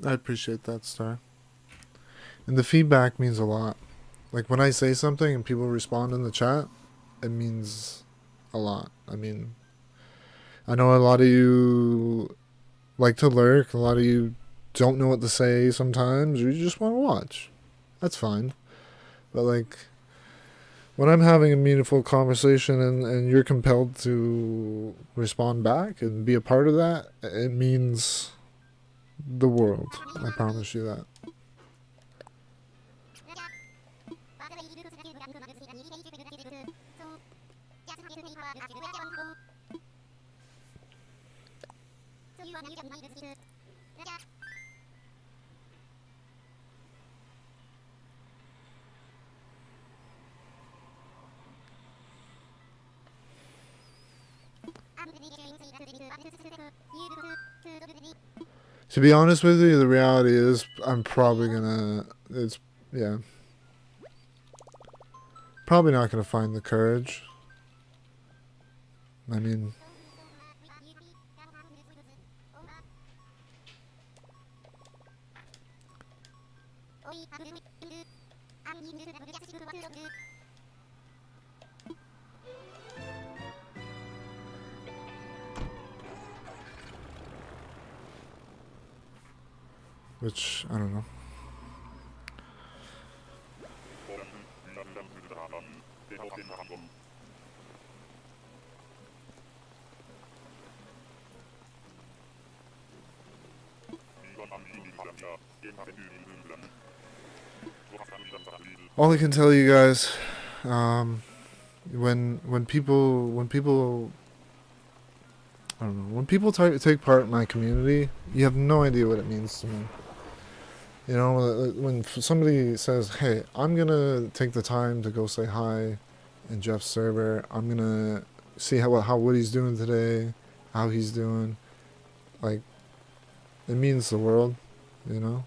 I appreciate that, Star. And the feedback means a lot. Like when I say something and people respond in the chat, it means a lot. I mean, I know a lot of you like to lurk, a lot of you don't know what to say sometimes, or you just want to watch. That's fine. But like, when I'm having a meaningful conversation and you're compelled to respond back and be a part of that, it means the world. I promise you that. To be honest with you, the reality is I'm probably gonna, yeah. Probably not gonna find the courage. I mean, which, I don't know. All I can tell you guys, when people, I don't know, when people take part in my community, you have no idea what it means to me. You know, when somebody says, "Hey, I'm gonna take the time to go say hi in Jeff's server. I'm gonna see how Woody's doing today, how he's doing," like, it means the world, you know.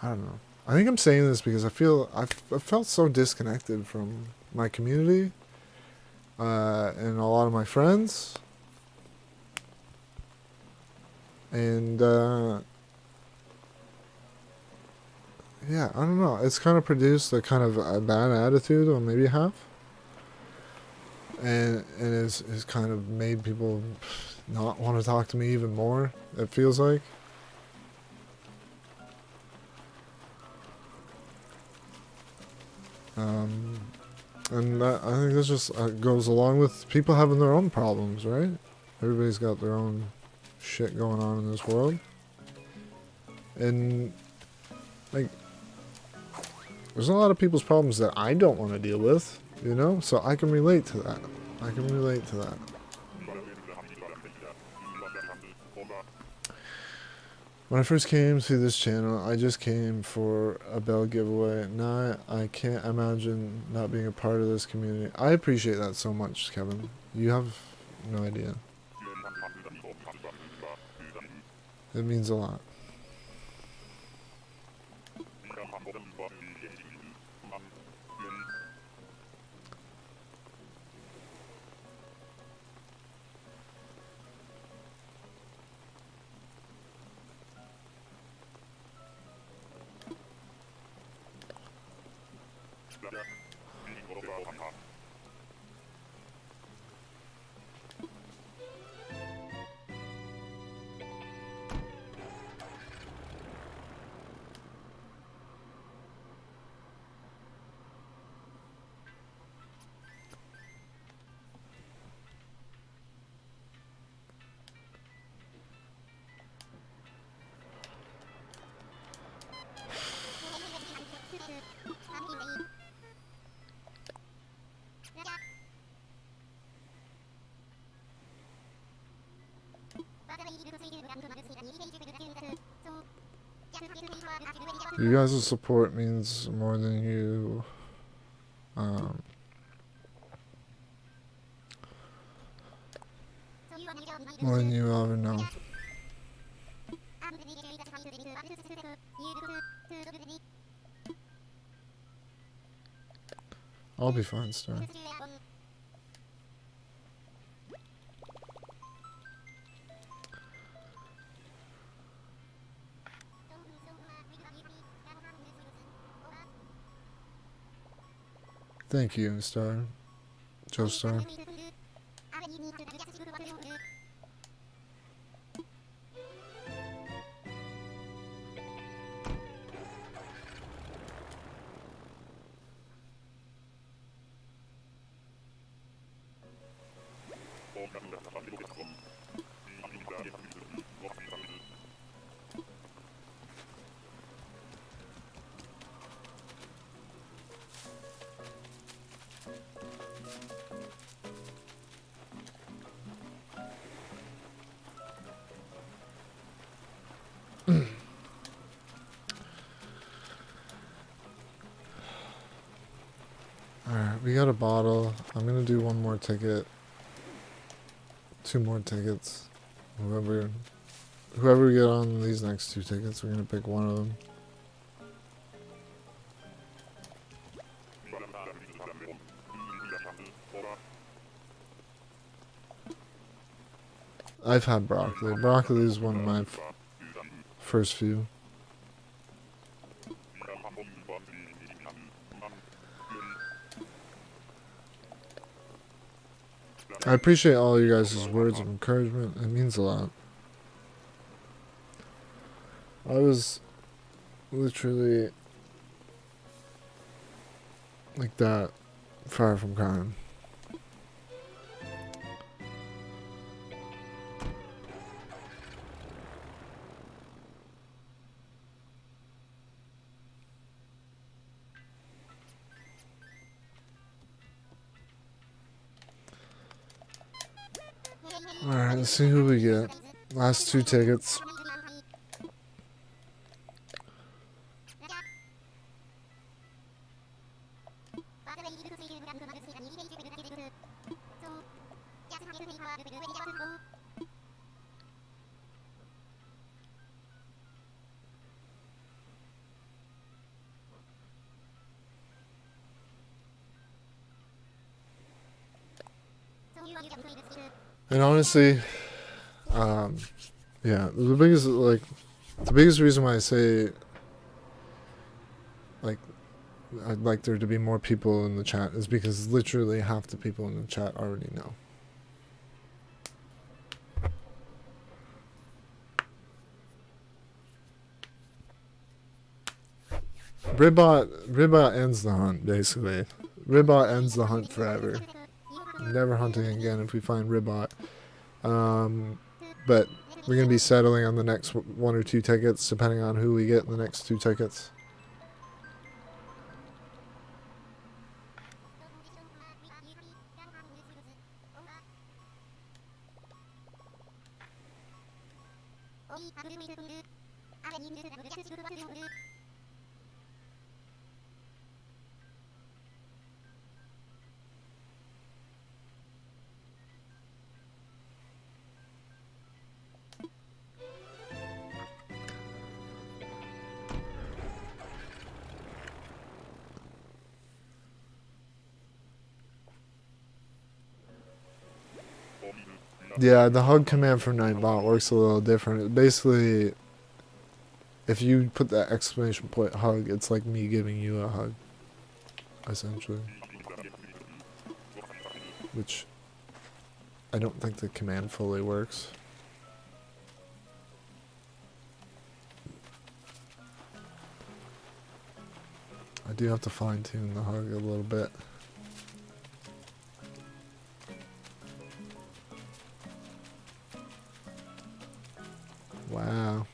I don't know. I think I'm saying this because I felt so disconnected from my community and a lot of my friends. And yeah, I don't know. It's kind of produced a kind of a bad attitude on maybe half. And it's kind of made people not want to talk to me even more, it feels like. And that, I think that just goes along with people having their own problems, right? Everybody's got their own shit going on in this world. And, like, there's a lot of people's problems that I don't want to deal with, you know? So I can relate to that. I can relate to that. When I first came to this channel, I just came for a bell giveaway. Now I can't imagine not being a part of this community. I appreciate that so much, Kevin. You have no idea. It means a lot. You guys' support means more than you more than you ever know. I'll be fine, Star. Thank you, Star. Joe Star. Alright, we got a bottle. I'm gonna do one more ticket. 2 more tickets. Whoever we get on these next 2 tickets, we're gonna pick one of them. I've had broccoli. Broccoli is one of my first few. I appreciate all you guys' words of encouragement. It means a lot. I was literally like that, far from crying. Alright, let's see who we get. Last 2 tickets. And honestly, yeah, the biggest reason why I say, like, I'd like there to be more people in the chat is because literally half the people in the chat already know. Ribbot ends the hunt, basically. Ribot ends the hunt forever. Never hunting again if we find Ribot. But we're going to be settling on the next one or two tickets, depending on who we get in the next two tickets. Yeah, the hug command for Nightbot works a little different. Basically, if you put that exclamation point hug, it's like me giving you a hug, essentially. Which I don't think the command fully works. I do have to fine tune the hug a little bit. Wow.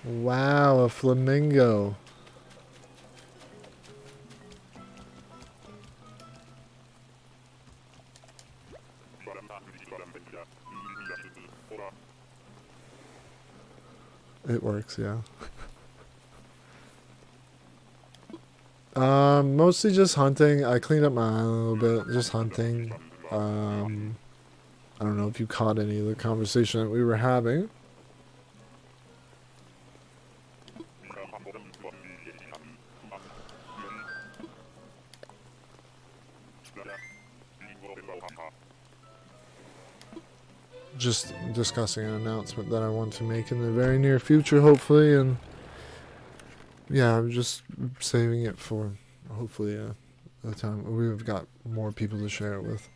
Wow, a flamingo. It works, yeah. Mostly just hunting. I cleaned up my island a little bit, just hunting. I don't know if you caught any of the conversation that we were having. Just discussing an announcement that I want to make in the very near future, hopefully, and yeah, I'm just saving it for hopefully a time where we've got more people to share it with.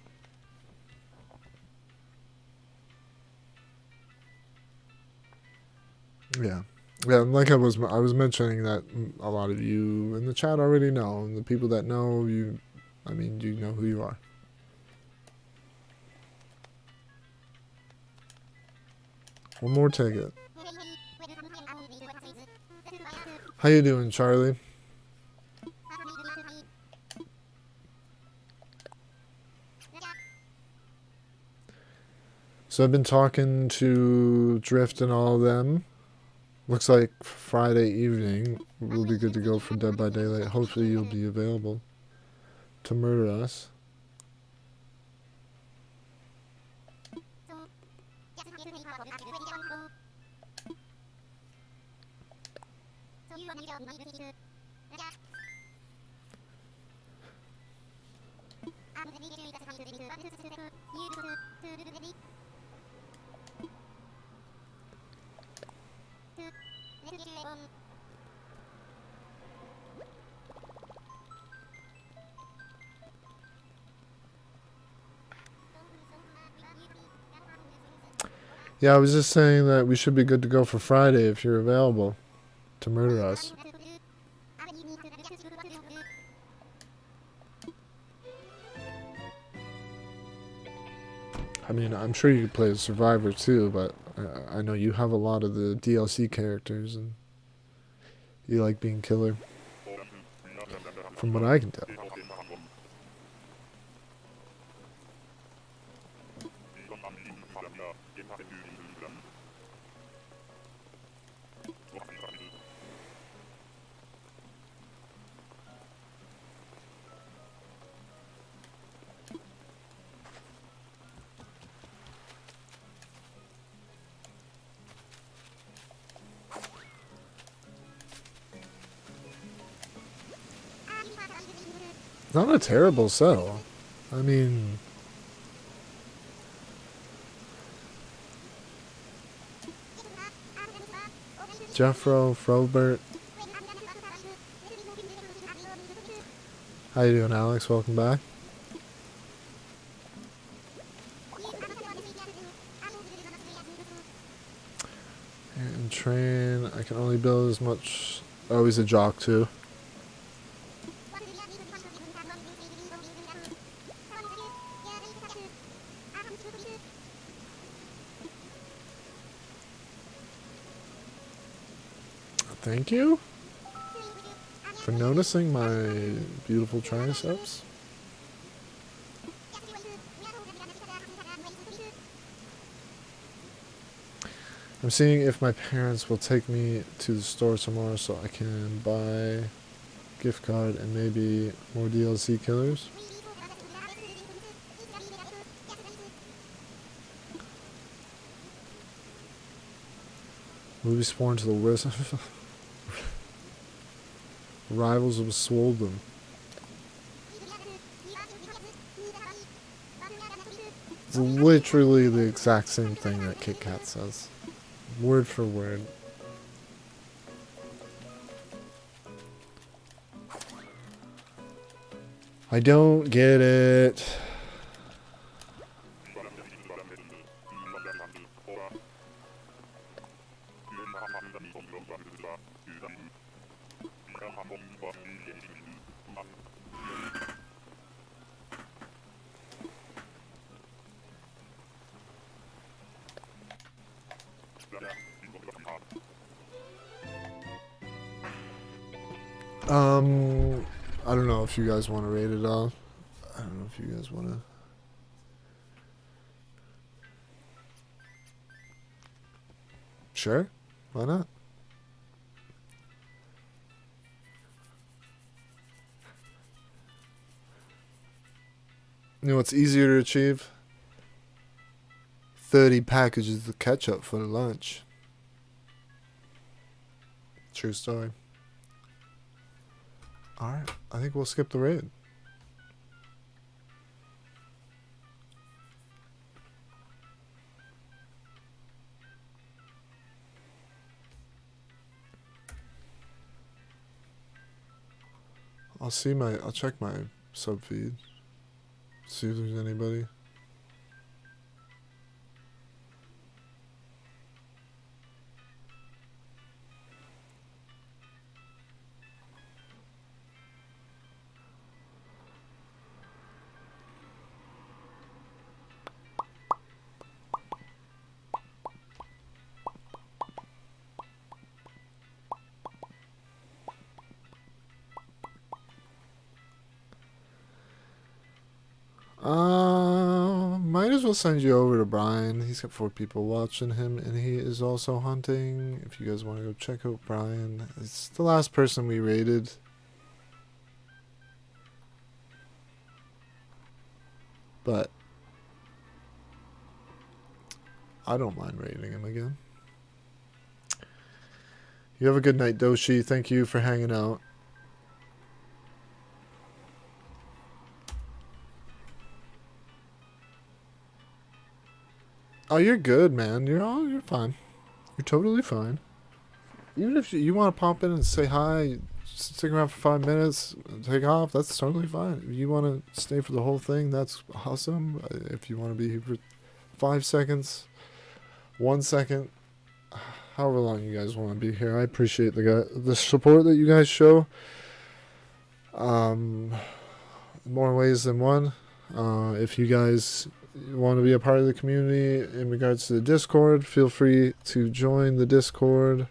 Yeah, yeah. Like I was mentioning that a lot of you in the chat already know, and the people that know you, I mean, you know who you are. One more ticket. How you doing, Charlie? So I've been talking to Drift and all of them. Looks like Friday evening we'll be good to go for Dead by Daylight. Hopefully you'll be available to murder us. Yeah, I was just saying that we should be good to go for Friday if you're available to murder us. I mean, I'm sure you could play as Survivor too, but I know you have a lot of the DLC characters and you like being killer, from what I can tell. Not a terrible sell. I mean, Jeffro, Frobert. How you doing, Alex? Welcome back. And train. I can only build as much. Oh, he's a jock too. Thank you for noticing my beautiful triceps. I'm seeing if my parents will take me to the store tomorrow so I can buy gift card and maybe more DLC killers. Movie spawned to the west. Rivals of Swolden. It's literally the exact same thing that Kit Kat says. Word for word. I don't get it. I don't know if you guys want to rate it off. I don't know if you guys want to. Sure, why not? You know what's easier to achieve? 30 packages of ketchup for lunch. True story. Alright, I think we'll skip the raid. I'll check my sub feed. See if there's anybody. Might as well send you over to Brian. He's got 4 people watching him, and he is also hunting. If you guys want to go check out Brian, it's the last person we raided. But I don't mind raiding him again. You have a good night, Doshi. Thank you for hanging out. Oh, you're good, man. You're fine. You're totally fine. Even if you want to pop in and say hi, stick around for 5 minutes, take off, that's totally fine. If you want to stay for the whole thing, that's awesome. If you want to be here for 5 seconds, 1 second, however long you guys want to be here, I appreciate the support that you guys show. More ways than one. If you guys want to be a part of the community in regards to the Discord, feel free to join the Discord.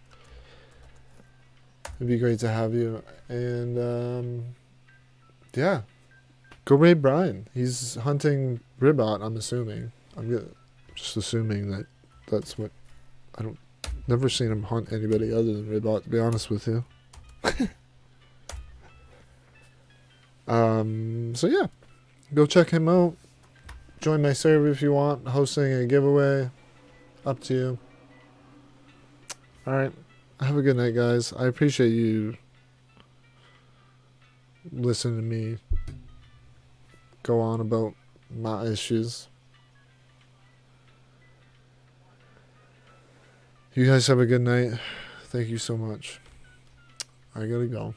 It'd be great to have you. And yeah, go raid Brian. He's hunting Ribot, I'm assuming. Just assuming that that's what. I don't. Never seen him hunt anybody other than Ribot, to be honest with you. So yeah, go check him out. Join my server if you want. Hosting a giveaway. Up to you. Alright. Have a good night, guys. I appreciate you listening to me go on about my issues. You guys have a good night. Thank you so much. I gotta go.